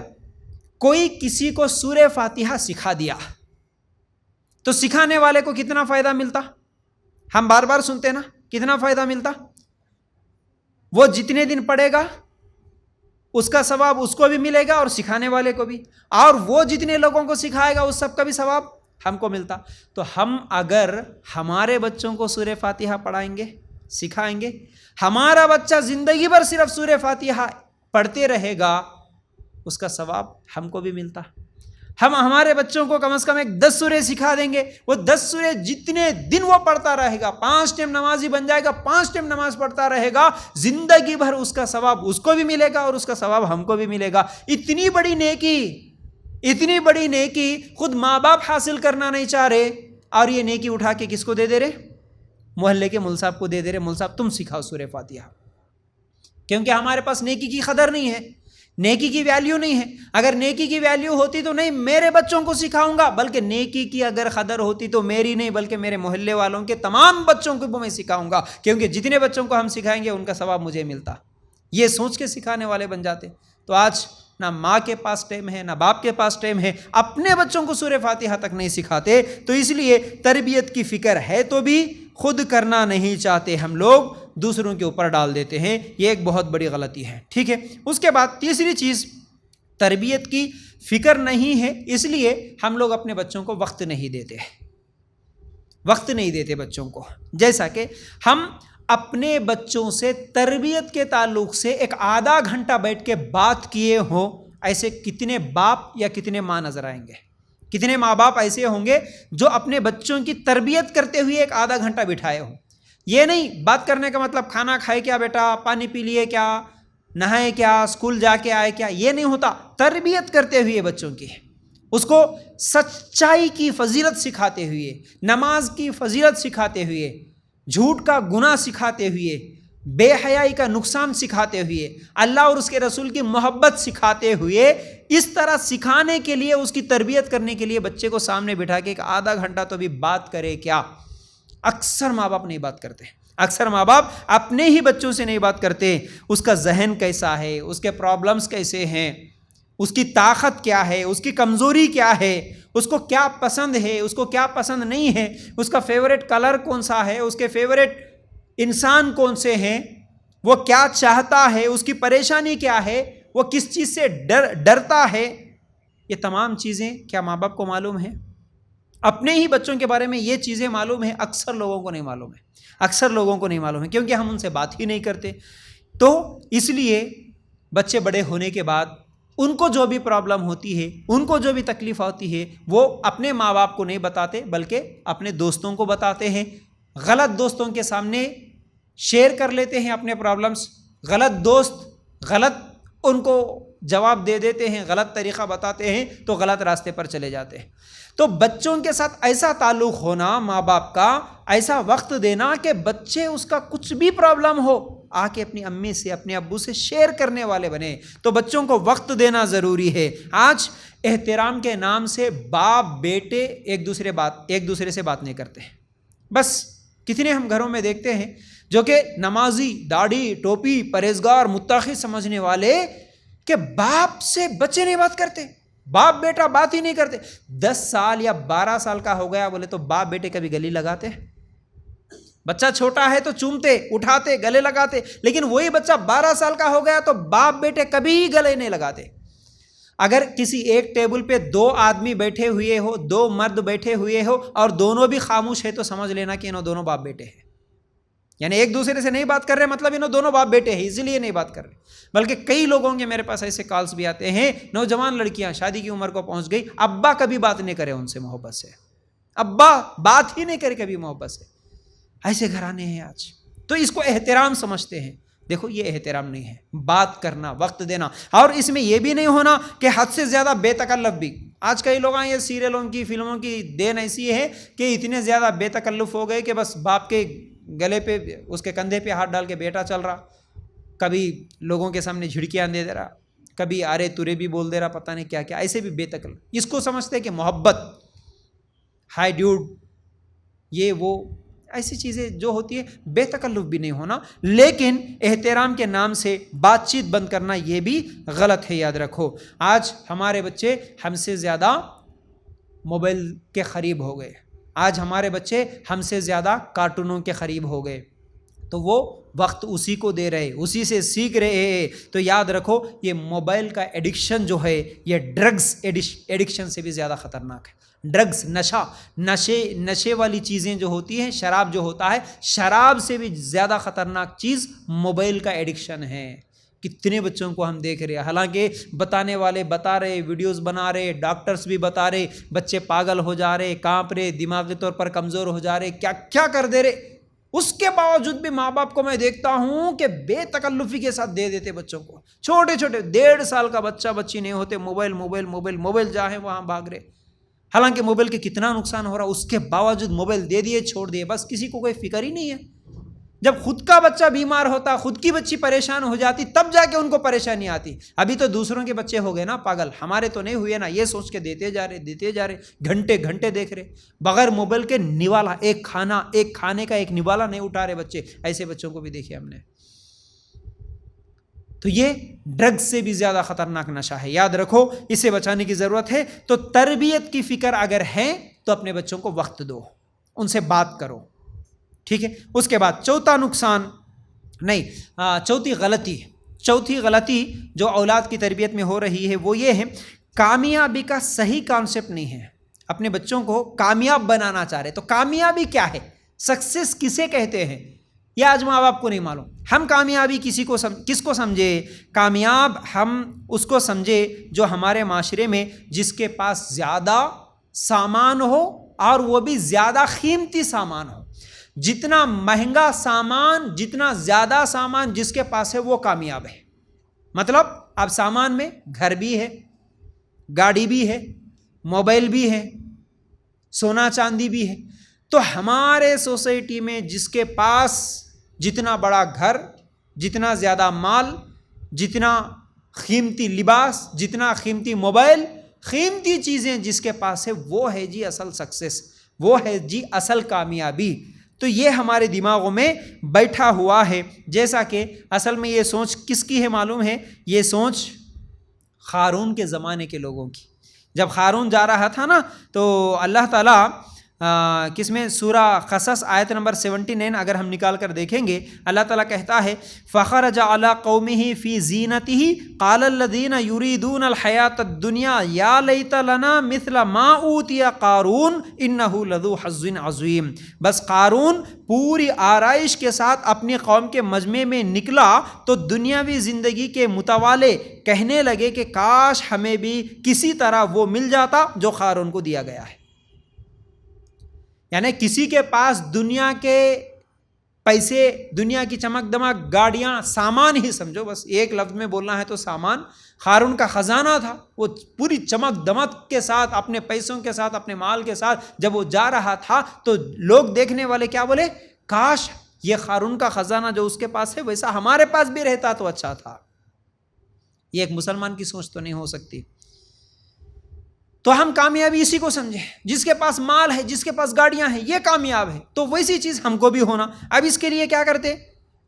کوئی کسی کو سورہ فاتحہ سکھا دیا تو سکھانے والے کو کتنا فائدہ ملتا؟ ہم بار بار سنتے نا، کتنا فائدہ ملتا؟ وہ جتنے دن پڑھے گا اس کا ثواب اس کو بھی ملے گا اور سکھانے والے کو بھی، اور وہ جتنے لوگوں کو سکھائے گا اس سب کا بھی ثواب ہم کو ملتا. تو ہم اگر ہمارے بچوں کو سورہ فاتحہ پڑھائیں گے، سکھائیں گے، ہمارا بچہ زندگی بھر صرف سورہ فاتحہ پڑھتے رہے گا، اس کا ثواب ہم کو بھی ملتا. ہم ہمارے بچوں کو کم از کم 10 سورے سکھا دیں گے، وہ 10 سورے جتنے دن وہ پڑھتا رہے گا، 5 ٹائم نمازی بن جائے گا، 5 ٹائم نماز پڑھتا رہے گا، زندگی بھر اس کا ثواب اس کو بھی ملے گا اور اس کا ثواب ہم کو بھی ملے گا. اتنی بڑی نیکی خود ماں باپ حاصل کرنا نہیں چاہ رہے، اور یہ نیکی اٹھا کے کس کو دے دے رہے؟ محلے کے مول صاحب کو دے دے رہے. مول صاحب تم سکھاؤ سورہ فاتحہ، کیونکہ ہمارے پاس نیکی کی قدر نہیں ہے، نیکی کی ویلیو نہیں ہے. اگر نیکی کی ویلیو ہوتی تو نہیں میرے بچوں کو سکھاؤں گا، بلکہ نیکی کی اگر قدر ہوتی تو میری نہیں بلکہ میرے محلے والوں کے تمام بچوں کو میں سکھاؤں گا، کیونکہ جتنے بچوں کو ہم سکھائیں گے ان کا ثواب مجھے ملتا. یہ سوچ کے سکھانے والے بن جاتے. تو آج نہ ماں کے پاس ٹائم ہے نہ باپ کے پاس ٹائم ہے، اپنے بچوں کو سورہ فاتحہ تک نہیں سکھاتے. تو اس لیے تربیت کی فکر ہے تو بھی خود کرنا نہیں چاہتے، ہم لوگ دوسروں کے اوپر ڈال دیتے ہیں. یہ ایک بہت بڑی غلطی ہے. ٹھیک ہے. اس کے بعد تیسری چیز، تربیت کی فکر نہیں ہے اس لیے ہم لوگ اپنے بچوں کو وقت نہیں دیتے بچوں کو. جیسا کہ ہم اپنے بچوں سے تربیت کے تعلق سے ایک آدھا گھنٹہ بیٹھ کے بات کیے ہوں، ایسے کتنے باپ یا کتنے ماں نظر آئیں گے؟ کتنے ماں باپ ایسے ہوں گے جو اپنے بچوں کی تربیت کرتے ہوئے ایک آدھا گھنٹہ بٹھائے ہوں؟ یہ نہیں بات کرنے کا مطلب کھانا کھائے کیا بیٹا، پانی پی لیے کیا، نہائے کیا، اسکول جا کے آئے کیا، یہ نہیں ہوتا. تربیت کرتے ہوئے بچوں کی، اس کو سچائی کی فضیلت سکھاتے ہوئے، نماز کی فضیلت سکھاتے ہوئے، جھوٹ کا گناہ سکھاتے ہوئے، بے حیائی کا نقصان سکھاتے ہوئے، اللہ اور اس کے رسول کی محبت سکھاتے ہوئے، اس طرح سکھانے کے لیے، اس کی تربیت کرنے کے لیے بچے کو سامنے بٹھا کے ایک آدھا گھنٹہ تو بھی بات کرے کیا؟ اکثر ماں باپ نہیں بات کرتے. اکثر ماں باپ اپنے ہی بچوں سے نہیں بات کرتے. اس کا ذہن کیسا ہے، اس کے پرابلمز کیسے ہیں، اس کی طاقت کیا ہے، اس کی کمزوری کیا ہے، اس کو کیا پسند ہے، اس کو کیا پسند نہیں ہے، اس کا فیوریٹ کلر کون سا ہے، اس کے فیوریٹ انسان کون سے ہیں، وہ کیا چاہتا ہے، اس کی پریشانی کیا ہے، وہ کس چیز سے ڈرتا ہے. یہ تمام چیزیں کیا ماں باپ کو معلوم ہیں؟ اپنے ہی بچوں کے بارے میں یہ چیزیں معلوم ہیں، اکثر لوگوں کو نہیں معلوم ہے، کیونکہ ہم ان سے بات ہی نہیں کرتے. تو اس لیے بچے بڑے ہونے کے بعد ان کو جو بھی پرابلم ہوتی ہے، ان کو جو بھی تکلیف ہوتی ہے، وہ اپنے ماں باپ کو نہیں بتاتے بلکہ اپنے دوستوں کو بتاتے ہیں. غلط دوستوں کے سامنے شیئر کر لیتے ہیں اپنے پرابلمس. غلط دوست غلط ان کو جواب دے دیتے ہیں، غلط طریقہ بتاتے ہیں تو غلط راستے پر چلے جاتے ہیں۔ تو بچوں کے ساتھ ایسا تعلق ہونا ماں باپ کا، ایسا وقت دینا کہ بچے اس کا کچھ بھی پرابلم ہو آ کے اپنی امی سے اپنے ابو سے شیئر کرنے والے بنے۔ تو بچوں کو وقت دینا ضروری ہے۔ آج احترام کے نام سے باپ بیٹے ایک دوسرے سے بات نہیں کرتے ہیں۔ بس کتنے ہم گھروں میں دیکھتے ہیں جو کہ نمازی، داڑھی ٹوپی، پرہیزگار، متقی سمجھنے والے، کہ باپ سے بچے نہیں بات کرتے، باپ بیٹا بات ہی نہیں کرتے۔ 10 سال یا 12 سال کا ہو گیا بولے تو باپ بیٹے کبھی گلی لگاتے؟ بچہ چھوٹا ہے تو چومتے، اٹھاتے، گلے لگاتے، لیکن وہی بچہ 12 سال کا ہو گیا تو باپ بیٹے کبھی گلے نہیں لگاتے۔ اگر کسی ایک ٹیبل پہ 2 آدمی بیٹھے ہوئے ہو، 2 مرد بیٹھے ہوئے ہو اور دونوں بھی خاموش ہے تو سمجھ لینا کہ انہوں دونوں باپ بیٹے ہیں۔ یعنی ایک دوسرے سے نہیں بات کر رہے، مطلب انہوں دونوں باپ بیٹے ہیں، اسی لیے نہیں بات کر رہے۔ بلکہ کئی لوگوں کے میرے پاس ایسے کالز بھی آتے ہیں، نوجوان لڑکیاں شادی کی عمر کو پہنچ گئی، ابا کبھی بات نہیں کرے ان سے محبت سے، ابا بات ہی نہیں کرے کبھی محبت سے۔ ایسے گھرانے ہیں آج۔ تو اس کو احترام سمجھتے ہیں۔ دیکھو یہ احترام نہیں ہے، بات کرنا، وقت دینا، اور اس میں یہ بھی نہیں ہونا کہ حد سے زیادہ بے تکلف بھی۔ آج کئی لوگ یہ سیریلوں کی، فلموں کی دین ایسی ہے کہ اتنے زیادہ بے تکلف ہو گئے کہ بس باپ کے گلے پہ، اس کے کندھے پہ ہاتھ ڈال کے بیٹا چل رہا، کبھی لوگوں کے سامنے جھڑکیاں دے رہا، کبھی آرے تورے بھی بول دے رہا، پتہ نہیں کیا کیا، ایسے بھی بے تکلف۔ اس کو سمجھتے کہ محبت، ہائی ڈیوڈ، یہ وہ ایسی چیزیں جو ہوتی ہے، بے تکلف بھی نہیں ہونا، لیکن احترام کے نام سے بات چیت بند کرنا یہ بھی غلط ہے، یاد رکھو۔ آج ہمارے بچے ہم سے زیادہ موبائل کے قریب ہو گئے، آج ہمارے بچے ہم سے زیادہ کارٹونوں کے قریب ہو گئے، تو وہ وقت اسی کو دے رہے، اسی سے سیکھ رہے ہیں۔ تو یاد رکھو یہ موبائل کا ایڈکشن جو ہے یہ ڈرگز ایڈکشن سے بھی زیادہ خطرناک ہے۔ ڈرگز، نشے والی چیزیں جو ہوتی ہیں، شراب جو ہوتا ہے، شراب سے بھی زیادہ خطرناک چیز موبائل کا ایڈکشن ہے۔ کتنے بچوں کو ہم دیکھ رہے ہیں، حالانکہ بتانے والے بتا رہے، ویڈیوز بنا رہے، ڈاکٹرز بھی بتا رہے، بچے پاگل ہو جا رہے، کانپ رہے، دماغی طور پر کمزور ہو جا رہے، کیا کیا کر دے رہے۔ اس کے باوجود بھی ماں باپ کو میں دیکھتا ہوں کہ بے تکلفی کے ساتھ دے دیتے بچوں کو، چھوٹے چھوٹے 1.5 سال کا بچہ بچی نہیں ہوتے، موبائل موبائل موبائل موبائل، جاہے وہاں بھاگ رہے۔ حالانکہ موبائل کے کتنا نقصان ہو رہا، اس کے باوجود موبائل دے دیے، چھوڑ دیے، بس کسی کو کوئی فکر ہی نہیں ہے۔ جب خود کا بچہ بیمار ہوتا، خود کی بچی پریشان ہو جاتی، تب جا کے ان کو پریشانی آتی۔ ابھی تو دوسروں کے بچے ہو گئے نا پاگل، ہمارے تو نہیں ہوئے نا، یہ سوچ کے دیتے جا رہے، گھنٹے گھنٹے دیکھ رہے، بغیر موبائل کے نوالا، ایک کھانے کا ایک نوالا نہیں اٹھا رہے بچے۔ ایسے بچوں کو بھی دیکھے ہم نے۔ تو یہ ڈرگ سے بھی زیادہ خطرناک نشہ ہے، یاد رکھو، اسے بچانے کی ضرورت ہے۔ تو تربیت کی فکر اگر ہے تو اپنے بچوں کو وقت دو، ان سے بات کرو، ٹھیک ہے۔ اس کے بعد چوتھی غلطی جو اولاد کی تربیت میں ہو رہی ہے وہ یہ ہے، کامیابی کا صحیح کانسیپٹ نہیں ہے۔ اپنے بچوں کو کامیاب بنانا چاہ رہے، تو کامیابی کیا ہے، سکسیس کسے کہتے ہیں، یہ آج ماں باپ کو نہیں معلوم۔ ہم کامیابی کس کو سمجھے؟ کامیاب ہم اس کو سمجھے جو ہمارے معاشرے میں جس کے پاس زیادہ سامان ہو، اور وہ بھی زیادہ قیمتی سامان ہو۔ جتنا مہنگا سامان، جتنا زیادہ سامان جس کے پاس ہے وہ کامیاب ہے۔ مطلب اب سامان میں گھر بھی ہے، گاڑی بھی ہے، موبائل بھی ہے، سونا چاندی بھی ہے۔ تو ہمارے سوسائٹی میں جس کے پاس جتنا بڑا گھر، جتنا زیادہ مال، جتنا قیمتی لباس، جتنا قیمتی موبائل، قیمتی چیزیں جس کے پاس ہے، وہ ہے جی اصل سکسیس، وہ ہے جی اصل کامیابی۔ تو یہ ہمارے دماغوں میں بیٹھا ہوا ہے، جیسا کہ اصل میں یہ سوچ کس کی ہے معلوم ہے؟ یہ سوچ قارون کے زمانے کے لوگوں کی۔ جب قارون جا رہا تھا نا، تو اللہ تعالیٰ کس میں، سورہ قصص آیت نمبر 79 اگر ہم نکال کر دیکھیں گے، اللہ تعالیٰ کہتا ہے فَخَرَجَ عَلَىٰ قَوْمِهِ فِي زِينَتِهِ قَالَ الَّذِينَ يُرِيدُونَ الْحَيَاةَ الدُّنْيَا يَا لَيْتَ لَنَا مِثْلَ مَا أُوتِيَ قَارُونُ إِنَّهُ لَذُو حَظٍّ عَظِيمٍ۔ بس قارون پوری آرائش کے ساتھ اپنی قوم کے مجمع میں نکلا تو دنیاوی زندگی کے متوالے کہنے لگے کہ کاش ہمیں بھی کسی طرح وہ مل جاتا جو قارون کو دیا گیا ہے۔ یعنی کسی کے پاس دنیا کے پیسے، دنیا کی چمک دمک، گاڑیاں، سامان ہی سمجھو، بس ایک لفظ میں بولنا ہے تو سامان۔ قارون کا خزانہ تھا، وہ پوری چمک دمک کے ساتھ، اپنے پیسوں کے ساتھ، اپنے مال کے ساتھ جب وہ جا رہا تھا تو لوگ دیکھنے والے کیا بولے؟ کاش یہ قارون کا خزانہ جو اس کے پاس ہے ویسا ہمارے پاس بھی رہتا تو اچھا تھا۔ یہ ایک مسلمان کی سوچ تو نہیں ہو سکتی۔ تو ہم کامیابی اسی کو سمجھیں، جس کے پاس مال ہے، جس کے پاس گاڑیاں ہیں، یہ کامیاب ہے، تو ویسی چیز ہم کو بھی ہونا۔ اب اس کے لیے کیا کرتے؟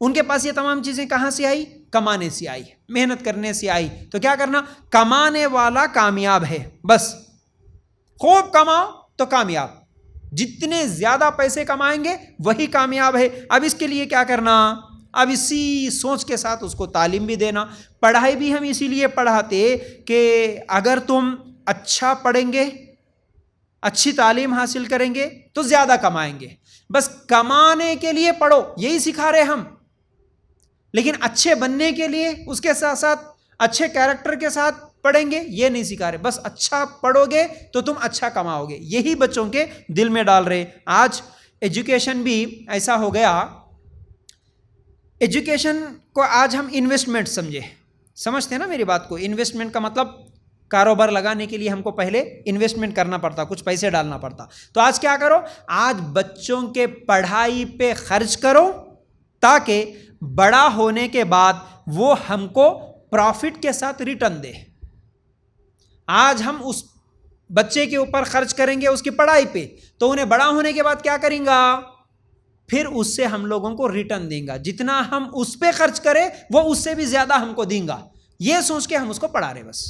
ان کے پاس یہ تمام چیزیں کہاں سے آئی؟ کمانے سے آئی، محنت کرنے سے آئی۔ تو کیا کرنا؟ کمانے والا کامیاب ہے، بس خوب کماؤ تو کامیاب، جتنے زیادہ پیسے کمائیں گے وہی کامیاب ہے۔ اب اس کے لیے کیا کرنا؟ اب اسی سوچ کے ساتھ اس کو تعلیم بھی دینا۔ پڑھائی بھی ہم اسی لیے پڑھاتے کہ اگر تم اچھا پڑھیں گے، اچھی تعلیم حاصل کریں گے تو زیادہ کمائیں گے، بس کمانے کے لیے پڑھو یہی سکھا رہے ہم، لیکن اچھے بننے کے لیے اس کے ساتھ ساتھ اچھے کیریکٹر کے ساتھ پڑھیں گے یہ نہیں سکھا رہے، بس اچھا پڑھو گے تو تم اچھا کماؤ گے، یہی بچوں کے دل میں ڈال رہے۔ آج ایجوکیشن بھی ایسا ہو گیا، ایجوکیشن کو آج ہم انویسٹمنٹ سمجھتے ہیں نا میری بات کو۔ انویسٹمنٹ کا مطلب کاروبار لگانے کے لیے ہم کو پہلے انویسٹمنٹ کرنا پڑتا، کچھ پیسے ڈالنا پڑتا۔ تو آج کیا کرو؟ آج بچوں کے پڑھائی پہ خرچ کرو تاکہ بڑا ہونے کے بعد وہ ہم کو پروفٹ کے ساتھ ریٹرن دے۔ آج ہم اس بچے کے اوپر خرچ کریں گے اس کی پڑھائی پہ، تو انہیں بڑا ہونے کے بعد کیا کریں گا؟ پھر اس سے ہم لوگوں کو ریٹرن دیں گا، جتنا ہم اس پہ خرچ کریں وہ اس سے بھی زیادہ ہم کو دیں گا، یہ سوچ کے ہم اس کو پڑھا رہے۔ بس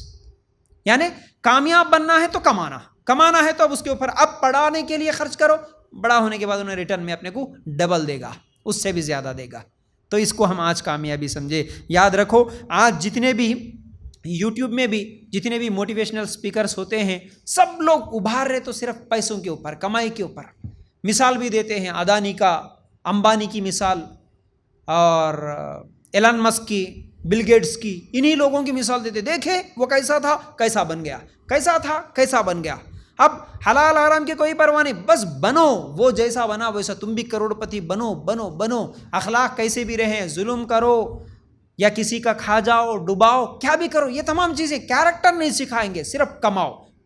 یعنی کامیاب بننا ہے تو کمانا ہے تو اب اس کے اوپر اب پڑھانے کے لیے خرچ کرو، بڑا ہونے کے بعد انہیں ریٹرن میں اپنے کو ڈبل دے گا، اس سے بھی زیادہ دے گا۔ تو اس کو ہم آج کامیابی سمجھے۔ یاد رکھو، آج جتنے بھی یوٹیوب میں بھی جتنے بھی موٹیویشنل سپیکرز ہوتے ہیں سب لوگ ابھار رہے تو صرف پیسوں کے اوپر، کمائی کے اوپر۔ مثال بھی دیتے ہیں اڈانی کا، امبانی کی مثال، اور ایلن مسک کی، بل گیٹس کی، انہی لوگوں کی مثال دیتے، دیکھے وہ کیسا تھا کیسا بن گیا، کیسا تھا کیسا بن گیا۔ اب حلال حرام کی کوئی پرواہ نہیں، بس بنو، وہ جیسا بنا ویسا تم بھی کروڑ پتی بنو۔ اخلاق کیسے بھی رہیں، ظلم کرو یا کسی کا کھا جاؤ، ڈباؤ، کیا بھی کرو، یہ تمام چیزیں کیریکٹر نہیں سکھائیں گے، صرف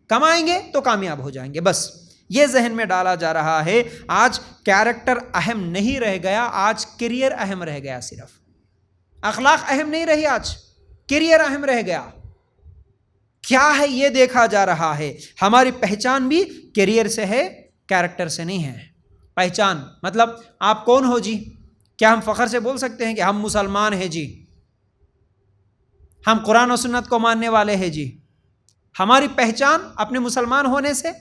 کمائیں گے تو کامیاب ہو جائیں گے، بس یہ ذہن میں ڈالا جا رہا ہے۔ آج کیریکٹر اہم نہیں رہ گیا، آج کیریئر اہم رہ گیا، صرف اخلاق اہم نہیں رہی، آج کیریئر اہم رہ گیا۔ کیا ہے یہ دیکھا جا رہا ہے، ہماری پہچان بھی کیریئر سے ہے، کیریکٹر سے نہیں ہے۔ پہچان مطلب آپ کون ہو جی؟ کیا ہم فخر سے بول سکتے ہیں کہ ہم مسلمان ہیں جی، ہم قرآن و سنت کو ماننے والے ہیں جی؟ ہماری پہچان اپنے مسلمان ہونے سے،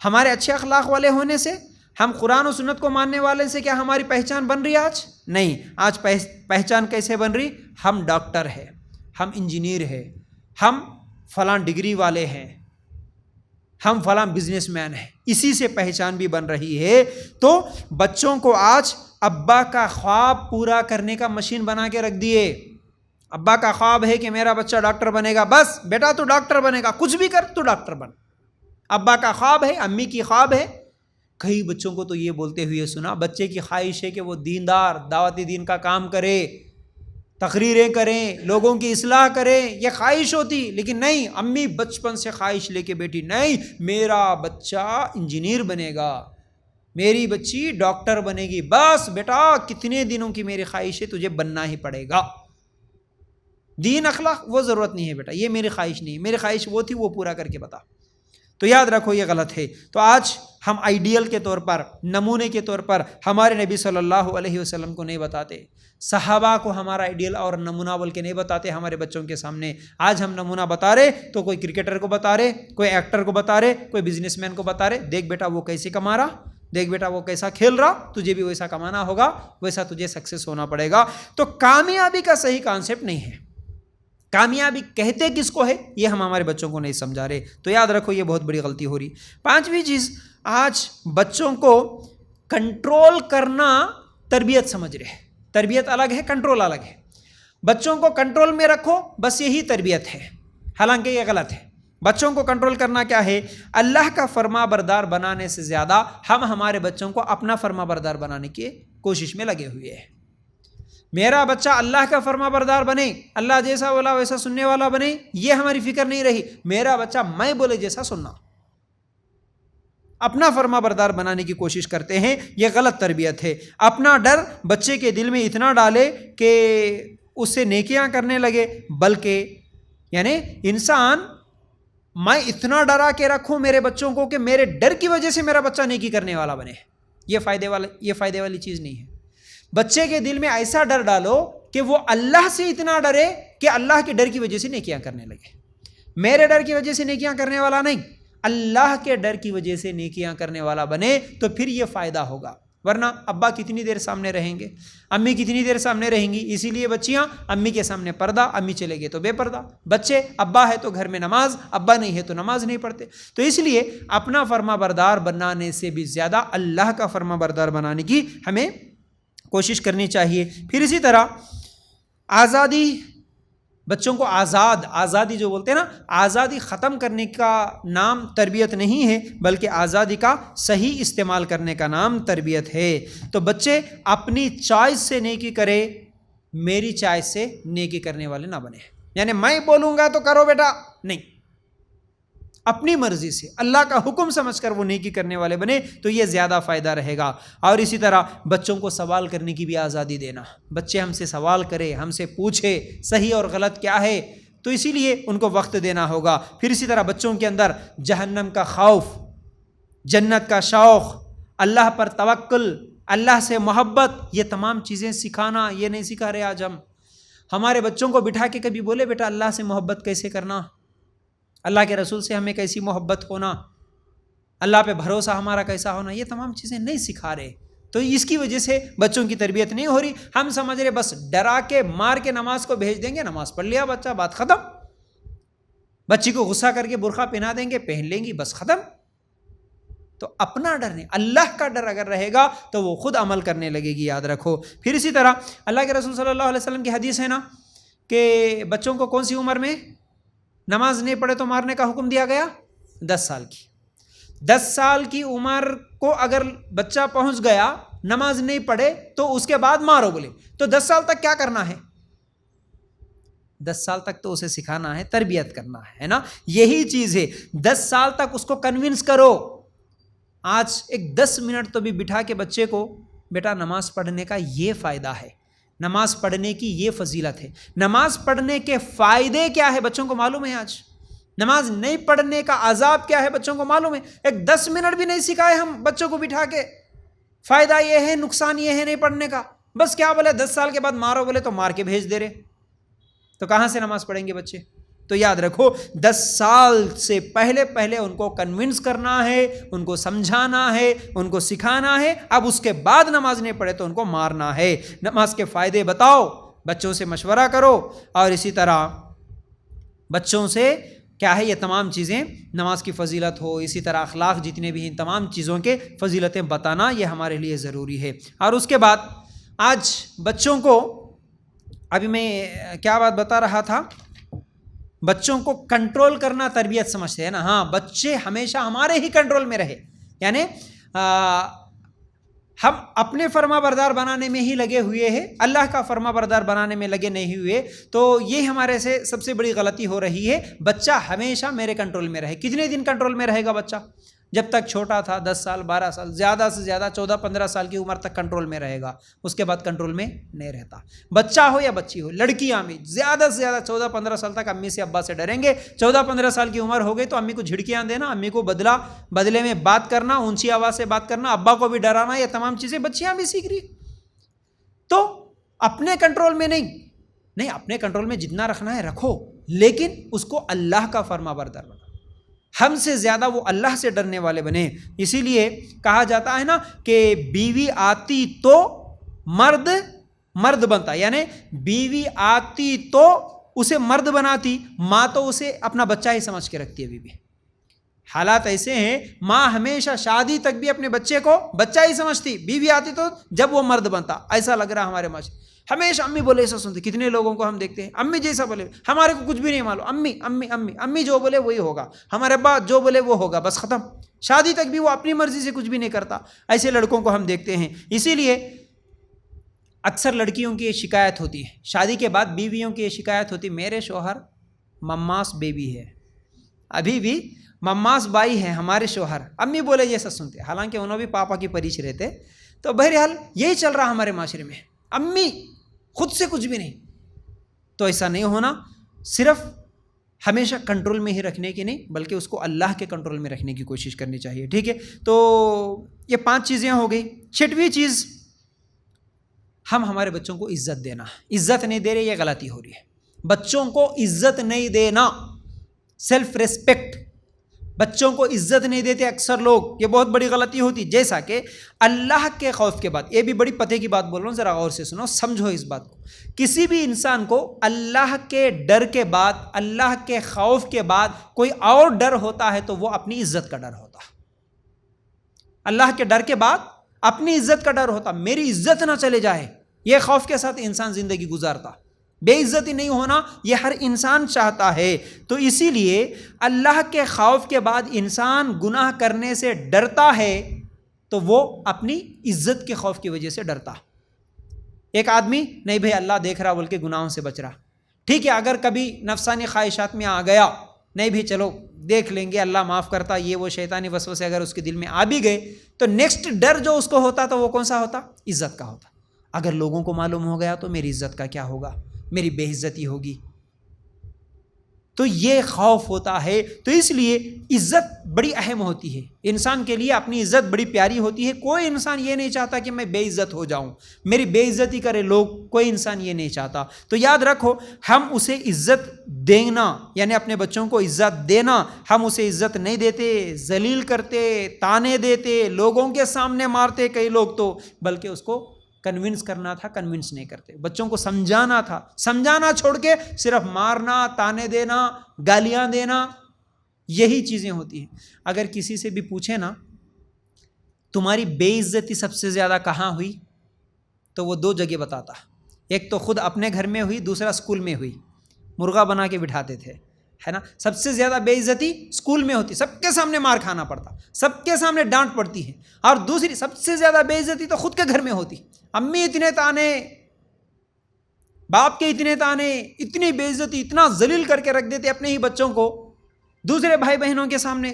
ہمارے اچھے اخلاق والے ہونے سے، ہم قرآن و سنت کو ماننے والے سے کیا ہماری پہچان بن رہی ہے آج؟ نہیں۔ آج پہچان کیسے بن رہی؟ ہم ڈاکٹر ہیں، ہم انجینئر ہیں، ہم فلاں ڈگری والے ہیں، ہم فلاں بزنس مین ہیں، اسی سے پہچان بھی بن رہی ہے۔ تو بچوں کو آج ابا کا خواب پورا کرنے کا مشین بنا کے رکھ دیے۔ ابا کا خواب ہے کہ میرا بچہ ڈاکٹر بنے گا، بس بیٹا تو ڈاکٹر بنے گا، کچھ بھی کر تو ڈاکٹر بن۔ ابا کا خواب ہے، امی کی خواب ہے۔ کئی بچوں کو تو یہ بولتے ہوئے سنا، بچے کی خواہش ہے کہ وہ دیندار، دعوت دین کا کام کرے، تقریریں کریں، لوگوں کی اصلاح کریں، یہ خواہش ہوتی، لیکن نہیں، امی بچپن سے خواہش لے کے بیٹھی، نہیں میرا بچہ انجینئر بنے گا، میری بچی ڈاکٹر بنے گی، بس بیٹا کتنے دنوں کی میری خواہش ہے، تجھے بننا ہی پڑے گا۔ دین اخلاق وہ ضرورت نہیں ہے بیٹا، یہ میری خواہش نہیں، میری خواہش وہ تھی، وہ پورا کر کے بتا۔ تو یاد رکھو یہ غلط ہے۔ تو آج ہم آئیڈیل کے طور پر، نمونے کے طور پر ہمارے نبی صلی اللہ علیہ وسلم کو نہیں بتاتے، صحابہ کو ہمارا آئیڈیل اور نمونہ بول کے نہیں بتاتے ہمارے بچوں کے سامنے۔ آج ہم نمونہ بتا رہے تو کوئی کرکٹر کو بتا رہے، کوئی ایکٹر کو بتا رہے، کوئی بزنس مین کو بتا رہے، دیکھ بیٹا وہ کیسے کما رہا، دیکھ بیٹا وہ کیسا کھیل رہا، تجھے بھی ویسا کمانا ہوگا، ویسا تجھے سکسیس ہونا پڑے گا۔ تو کامیابی کا صحیح کانسیپٹ نہیں ہے، کامیابی کہتے کس کو ہے یہ ہم ہمارے بچوں کو نہیں سمجھا رہے۔ تو یاد رکھو یہ بہت بڑی غلطی ہو رہی۔ پانچویں چیز، آج بچوں کو کنٹرول کرنا تربیت سمجھ رہے، تربیت الگ ہے، کنٹرول الگ ہے۔ بچوں کو کنٹرول میں رکھو، بس یہی تربیت ہے، حالانکہ یہ غلط ہے۔ بچوں کو کنٹرول کرنا کیا ہے؟ اللہ کا فرما بردار بنانے سے زیادہ ہم ہمارے بچوں کو اپنا فرما بردار بنانے کی کوشش میں لگے ہوئے ہیں۔ میرا بچہ اللہ کا فرما بردار بنے، اللہ جیسا بولا ویسا سننے والا بنے، یہ ہماری فکر نہیں رہی۔ میرا بچہ میں بولے جیسا سننا، اپنا فرما بردار بنانے کی کوشش کرتے ہیں، یہ غلط تربیت ہے۔ اپنا ڈر بچے کے دل میں اتنا ڈالے کہ اس سے نیکیاں کرنے لگے، بلکہ یعنی انسان میں اتنا ڈرا کے رکھوں میرے بچوں کو کہ میرے ڈر کی وجہ سے میرا بچہ نیکی کرنے والا بنے، یہ فائدے والی چیز نہیں ہے۔ بچے کے دل میں ایسا ڈر ڈالو کہ وہ اللہ سے اتنا ڈرے کہ اللہ کے ڈر کی وجہ سے نیکیاں کرنے لگے۔ میرے ڈر کی وجہ سے نیکیاں کرنے والا نہیں، اللہ کے ڈر کی وجہ سے نیکیاں کرنے والا بنے، تو پھر یہ فائدہ ہوگا۔ ورنہ ابا کتنی دیر سامنے رہیں گے، امی کتنی دیر سامنے رہیں گی، اسی لیے بچیاں امی کے سامنے پردہ، امی چلے گئے تو بے پردہ، بچے ابا ہے تو گھر میں نماز، ابا نہیں ہے تو نماز نہیں پڑھتے۔ تو اس لیے اپنا فرما بردار بنانے سے بھی زیادہ اللہ کا فرما بردار بنانے کی ہمیں کوشش کرنی چاہیے۔ پھر اسی طرح آزادی، بچوں کو آزادی جو بولتے ہیں نا، آزادی ختم کرنے کا نام تربیت نہیں ہے، بلکہ آزادی کا صحیح استعمال کرنے کا نام تربیت ہے۔ تو بچے اپنی چوائس سے نیکی کرے، میری چوائس سے نیکی کرنے والے نہ بنے، یعنی میں بولوں گا تو کرو بیٹا، نہیں، اپنی مرضی سے اللہ کا حکم سمجھ کر وہ نیکی کرنے والے بنے، تو یہ زیادہ فائدہ رہے گا۔ اور اسی طرح بچوں کو سوال کرنے کی بھی آزادی دینا، بچے ہم سے سوال کرے، ہم سے پوچھے صحیح اور غلط کیا ہے، تو اسی لیے ان کو وقت دینا ہوگا۔ پھر اسی طرح بچوں کے اندر جہنم کا خوف، جنت کا شوق، اللہ پر توکل، اللہ سے محبت، یہ تمام چیزیں سکھانا، یہ نہیں سکھا رہے آج ہم۔ ہمارے بچوں کو بٹھا کے کبھی بولے بیٹا اللہ سے محبت کیسے کرنا، اللہ کے رسول سے ہمیں کیسی محبت ہونا، اللہ پہ بھروسہ ہمارا کیسا ہونا، یہ تمام چیزیں نہیں سکھا رہے۔ تو اس کی وجہ سے بچوں کی تربیت نہیں ہو رہی۔ ہم سمجھ رہے بس ڈرا کے مار کے نماز کو بھیج دیں گے، نماز پڑھ لیا بچہ، بات ختم۔ بچی کو غصہ کر کے برقع پہنا دیں گے، پہن لیں گی، بس ختم۔ تو اپنا ڈر نہیں، اللہ کا ڈر اگر رہے گا تو وہ خود عمل کرنے لگے گی، یاد رکھو۔ پھر اسی طرح اللہ کے رسول صلی اللہ علیہ وسلم کی حدیث ہے نا کہ بچوں کو کون سی عمر میں نماز نہیں پڑھے تو مارنے کا حکم دیا گیا؟ 10 سال کی۔ 10 سال کی عمر کو اگر بچہ پہنچ گیا نماز نہیں پڑھے تو اس کے بعد مارو بولے، تو 10 سال تک کیا کرنا ہے؟ 10 سال تک تو اسے سکھانا ہے، تربیت کرنا ہے نا، یہی چیز ہے۔ 10 سال تک اس کو کنونس کرو۔ آج ایک 10 منٹ تو بھی بٹھا کے بچے کو بیٹا نماز پڑھنے کا یہ فائدہ ہے، نماز پڑھنے کی یہ فضیلت ہے، نماز پڑھنے کے فائدے کیا ہے بچوں کو معلوم ہے۔ آج نماز نہیں پڑھنے کا عذاب کیا ہے بچوں کو معلوم ہے۔ ایک 10 منٹ بھی نہیں سکھائے ہم بچوں کو بٹھا کے، فائدہ یہ ہے، نقصان یہ ہے نہیں پڑھنے کا، بس کیا بولے 10 سال کے بعد مارو بولے تو مار کے بھیج دے رہے، تو کہاں سے نماز پڑھیں گے بچے؟ تو یاد رکھو 10 سال سے پہلے ان کو کنونس کرنا ہے، ان کو سمجھانا ہے، ان کو سکھانا ہے۔ اب اس کے بعد نماز نہیں پڑھے تو ان کو مارنا ہے۔ نماز کے فائدے بتاؤ، بچوں سے مشورہ کرو، اور اسی طرح بچوں سے کیا ہے یہ تمام چیزیں، نماز کی فضیلت ہو، اسی طرح اخلاق جتنے بھی ان تمام چیزوں کے فضیلتیں بتانا یہ ہمارے لیے ضروری ہے۔ اور اس کے بعد آج بچوں کو، ابھی میں کیا بات بتا رہا تھا، بچوں کو کنٹرول کرنا تربیت سمجھتے ہیں نا۔ ہاں، بچے ہمیشہ ہمارے ہی کنٹرول میں رہے، یعنی ہم اپنے فرما بردار بنانے میں ہی لگے ہوئے ہیں، اللہ کا فرما بردار بنانے میں لگے نہیں ہوئے، تو یہ ہمارے سے سب سے بڑی غلطی ہو رہی ہے۔ بچہ ہمیشہ میرے کنٹرول میں رہے۔ کتنے دن کنٹرول میں رہے گا بچہ؟ جب تک چھوٹا تھا 10 سال 12 سال، زیادہ سے زیادہ 14-15 سال کی عمر تک کنٹرول میں رہے گا، اس کے بعد کنٹرول میں نہیں رہتا۔ بچہ ہو یا بچی ہو، لڑکیاں بھی زیادہ سے زیادہ 14-15 سال تک امی سے ابا سے ڈریں گے۔ 14-15 سال کی عمر ہو گئی تو امی کو جھڑکیاں دینا، امی کو بدلے میں بات کرنا، اونچی آواز سے بات کرنا، ابا کو بھی ڈرانا، یہ تمام چیزیں بچیاں بھی سیکھ رہی۔ تو اپنے کنٹرول میں نہیں، اپنے کنٹرول میں جتنا رکھنا ہے رکھو، لیکن اس کو اللہ کا فرما بردار بنا۔ ہم سے زیادہ وہ اللہ سے ڈرنے والے بنے۔ اسی لیے کہا جاتا ہے نا کہ بیوی آتی تو مرد بنتا، یعنی بیوی آتی تو اسے مرد بناتی، ماں تو اسے اپنا بچہ ہی سمجھ کے رکھتی ہے۔ ابھی بھی حالات ایسے ہیں، ماں ہمیشہ شادی تک بھی اپنے بچے کو بچہ ہی سمجھتی، بیوی آتی تو جب وہ مرد بنتا۔ ایسا لگ رہا ہمارے معاشرے، ہمیشہ امی بولے ایسا سنتے، کتنے لوگوں کو ہم دیکھتے ہیں امی جیسا بولے، ہمارے کو کچھ بھی نہیں معلوم، امی امی امی امی جو بولے وہی ہوگا، ہمارے ابا جو بولے وہ ہوگا، بس ختم۔ شادی تک بھی وہ اپنی مرضی سے کچھ بھی نہیں کرتا۔ ایسے لڑکوں کو ہم دیکھتے ہیں۔ اسی لیے اکثر لڑکیوں کی یہ شکایت ہوتی ہے، شادی کے بعد بیویوں کی یہ شکایت ہوتی ہے، میرے شوہر مماس بیبی ہے، ابھی بھی مماس بائی ہے ہمارے شوہر، امی بولے جیسا سنتے، حالانکہ انہوں بھی پاپا کی پریچ رہتے. تو بہرحال یہی چل رہا ہمارے معاشرے میں، امی خود سے کچھ بھی نہیں. تو ایسا نہیں ہونا، صرف ہمیشہ کنٹرول میں ہی رکھنے کی نہیں بلکہ اس کو اللہ کے کنٹرول میں رکھنے کی کوشش کرنی چاہیے. ٹھیک ہے، تو یہ 5 چیزیں ہو گئی. 6ویں چیز، ہم ہمارے بچوں کو عزت دینا. عزت نہیں دے رہے، یہ غلطی ہو رہی ہے. بچوں کو عزت نہیں دینا، سیلف ریسپیکٹ، بچوں کو عزت نہیں دیتے اکثر لوگ، یہ بہت بڑی غلطی ہوتی. جیسا کہ اللہ کے خوف کے بعد، یہ بھی بڑی پتے کی بات بول رہا ہوں، ذرا غور سے سنو، سمجھو اس بات کو. کسی بھی انسان کو اللہ کے ڈر کے بعد، اللہ کے خوف کے بعد کوئی اور ڈر ہوتا ہے تو وہ اپنی عزت کا ڈر ہوتا. اللہ کے ڈر کے بعد اپنی عزت کا ڈر ہوتا، میری عزت نہ چلے جائے. یہ خوف کے ساتھ انسان زندگی گزارتا. بے عزتی نہیں ہونا یہ ہر انسان چاہتا ہے. تو اسی لیے اللہ کے خوف کے بعد انسان گناہ کرنے سے ڈرتا ہے تو وہ اپنی عزت کے خوف کی وجہ سے ڈرتا. ایک آدمی نہیں بھائی اللہ دیکھ رہا بول کے گناہوں سے بچ رہا، ٹھیک ہے، اگر کبھی نفسانی خواہشات میں آ گیا، نہیں بھی چلو دیکھ لیں گے اللہ معاف کرتا، یہ وہ شیطانی وسوسے اگر اس کے دل میں آ بھی گئے تو نیکسٹ ڈر جو اس کو ہوتا تو وہ کون سا ہوتا؟ عزت کا ہوتا. اگر لوگوں کو معلوم ہو گیا تو میری عزت کا کیا ہوگا، میری بے عزتی ہوگی. تو یہ خوف ہوتا ہے. تو اس لیے عزت بڑی اہم ہوتی ہے انسان کے لیے، اپنی عزت بڑی پیاری ہوتی ہے. کوئی انسان یہ نہیں چاہتا کہ میں بے عزت ہو جاؤں، میری بے عزتی کرے لوگ، کوئی انسان یہ نہیں چاہتا. تو یاد رکھو، ہم اسے عزت دینا یعنی اپنے بچوں کو عزت دینا، ہم اسے عزت نہیں دیتے، ذلیل کرتے، تانے دیتے، لوگوں کے سامنے مارتے کئی لوگ تو، بلکہ اس کو کنونس کرنا تھا، کنونس نہیں کرتے. بچوں کو سمجھانا تھا، سمجھانا چھوڑ کے صرف مارنا، تانے دینا، گالیاں دینا، یہی چیزیں ہوتی ہیں. اگر کسی سے بھی پوچھے نا تمہاری بے عزتی سب سے زیادہ کہاں ہوئی تو وہ 2 جگہ بتاتا. ایک تو خود اپنے گھر میں ہوئی، دوسرا اسکول میں ہوئی. مرغا بنا کے بٹھاتے تھے، ہے نا. سب سے زیادہ بے عزتی اسکول میں ہوتی، سب کے سامنے مار کھانا پڑتا، سب کے سامنے ڈانٹ پڑتی ہے. اور دوسری سب سے زیادہ بے عزتی تو خود کے گھر میں ہوتی. امی اتنے تانے، باپ کے اتنے تانے، اتنی بے عزتی، اتنا ذلیل کر کے رکھ دیتے اپنے ہی بچوں کو دوسرے بھائی بہنوں کے سامنے.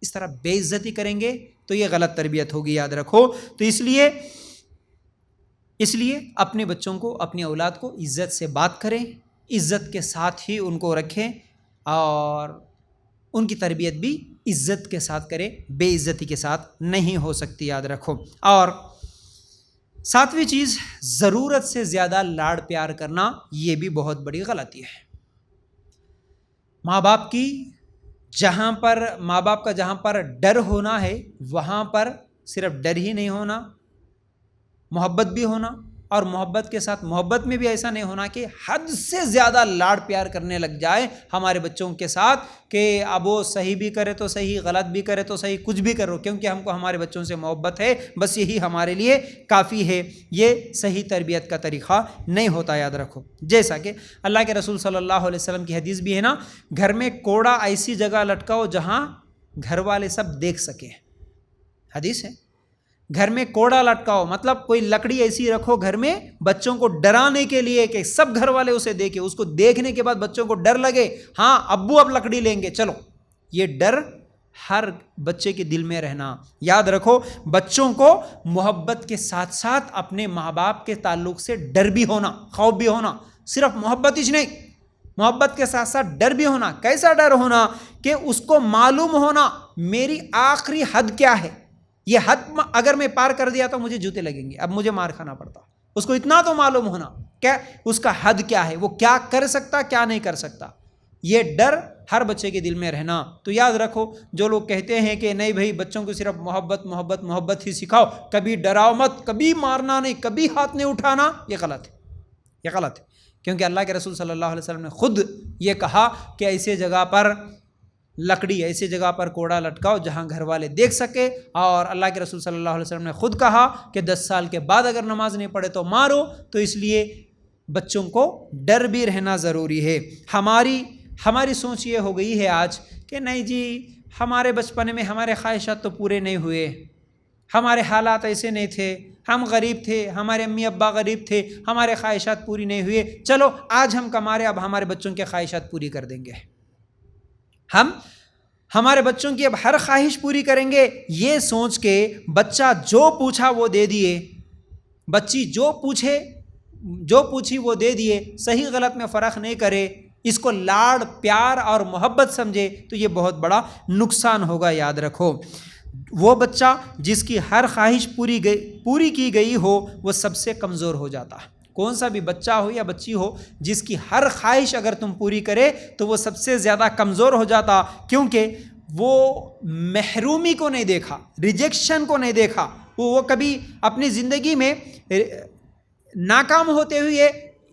اس طرح بے عزتی کریں گے تو یہ غلط تربیت ہوگی، یاد رکھو. تو اس لیے اپنے بچوں کو، اپنی اولاد کو عزت سے بات کریں، عزت کے ساتھ ہی ان کو رکھیں اور ان کی تربیت بھی عزت کے ساتھ کریں، بے عزتی کے ساتھ نہیں ہو سکتی، یاد رکھو. اور 7ویں چیز، ضرورت سے زیادہ لاڑ پیار کرنا، یہ بھی بہت بڑی غلطی ہے. ماں باپ کا جہاں پر ڈر ہونا ہے وہاں پر صرف ڈر ہی نہیں ہونا، محبت بھی ہونا. اور محبت کے ساتھ، محبت میں بھی ایسا نہیں ہونا کہ حد سے زیادہ لاڑ پیار کرنے لگ جائے ہمارے بچوں کے ساتھ کہ اب وہ صحیح بھی کرے تو صحیح، غلط بھی کرے تو صحیح، کچھ بھی کرو کیونکہ ہم کو ہمارے بچوں سے محبت ہے، بس یہی ہمارے لیے کافی ہے. یہ صحیح تربیت کا طریقہ نہیں ہوتا، یاد رکھو. جیسا کہ اللہ کے رسول صلی اللہ علیہ وسلم کی حدیث بھی ہے نا، گھر میں کوڑا ایسی جگہ لٹکاؤ جہاں گھر والے سب دیکھ سکیں. حدیث ہے، گھر میں کوڑا لٹکاؤ، مطلب کوئی لکڑی ایسی رکھو گھر میں بچوں کو ڈرانے کے لیے کہ سب گھر والے اسے دیکھیں، اس کو دیکھنے کے بعد بچوں کو ڈر لگے، ہاں ابو اب لکڑی لیں گے چلو. یہ ڈر ہر بچے کے دل میں رہنا. یاد رکھو، بچوں کو محبت کے ساتھ ساتھ اپنے ماں باپ کے تعلق سے ڈر بھی ہونا، خوف بھی ہونا. صرف محبت ہی نہیں، محبت کے ساتھ ساتھ ڈر بھی ہونا. کیسا ڈر ہونا کہ اس کو معلوم ہونا میری آخری حد کیا ہے، یہ حد اگر میں پار کر دیا تو مجھے جوتے لگیں گے، اب مجھے مار کھانا پڑتا. اس کو اتنا تو معلوم ہونا کہ اس کا حد کیا ہے، وہ کیا کر سکتا، کیا نہیں کر سکتا. یہ ڈر ہر بچے کے دل میں رہنا. تو یاد رکھو، جو لوگ کہتے ہیں کہ نہیں بھائی بچوں کو صرف محبت محبت محبت ہی سکھاؤ، کبھی ڈراؤ مت، کبھی مارنا نہیں، کبھی ہاتھ نہیں اٹھانا، یہ غلط ہے، یہ غلط ہے. کیونکہ اللہ کے رسول صلی اللہ علیہ وسلم نے خود یہ کہا کہ ایسے جگہ پر لکڑی، ایسی جگہ پر کوڑا لٹکاؤ جہاں گھر والے دیکھ سکے. اور اللہ کے رسول صلی اللہ علیہ وسلم نے خود کہا کہ 10 سال کے بعد اگر نماز نہیں پڑھے تو مارو. تو اس لیے بچوں کو ڈر بھی رہنا ضروری ہے. ہماری سوچ یہ ہو گئی ہے آج کہ نہیں جی ہمارے بچپن میں ہمارے خواہشات تو پورے نہیں ہوئے، ہمارے حالات ایسے نہیں تھے، ہم غریب تھے، ہمارے امی ابا غریب تھے، ہمارے خواہشات پوری نہیں ہوئے، چلو آج ہم کما رہے، اب ہمارے بچوں کے خواہشات پوری کر دیں گے، ہم ہمارے بچوں کی اب ہر خواہش پوری کریں گے۔ یہ سوچ کے بچہ جو پوچھا وہ دے دیے، بچی جو پوچھی وہ دے دیے، صحیح غلط میں فرق نہیں کرے، اس کو لاڑ پیار اور محبت سمجھے، تو یہ بہت بڑا نقصان ہوگا۔ یاد رکھو، وہ بچہ جس کی ہر خواہش پوری کی گئی ہو وہ سب سے کمزور ہو جاتا ہے۔ کون سا بھی بچہ ہو یا بچی ہو جس کی ہر خواہش اگر تم پوری کرے تو وہ سب سے زیادہ کمزور ہو جاتا، کیونکہ وہ محرومی کو نہیں دیکھا، ریجیکشن کو نہیں دیکھا، وہ کبھی اپنی زندگی میں ناکام ہوتے ہوئے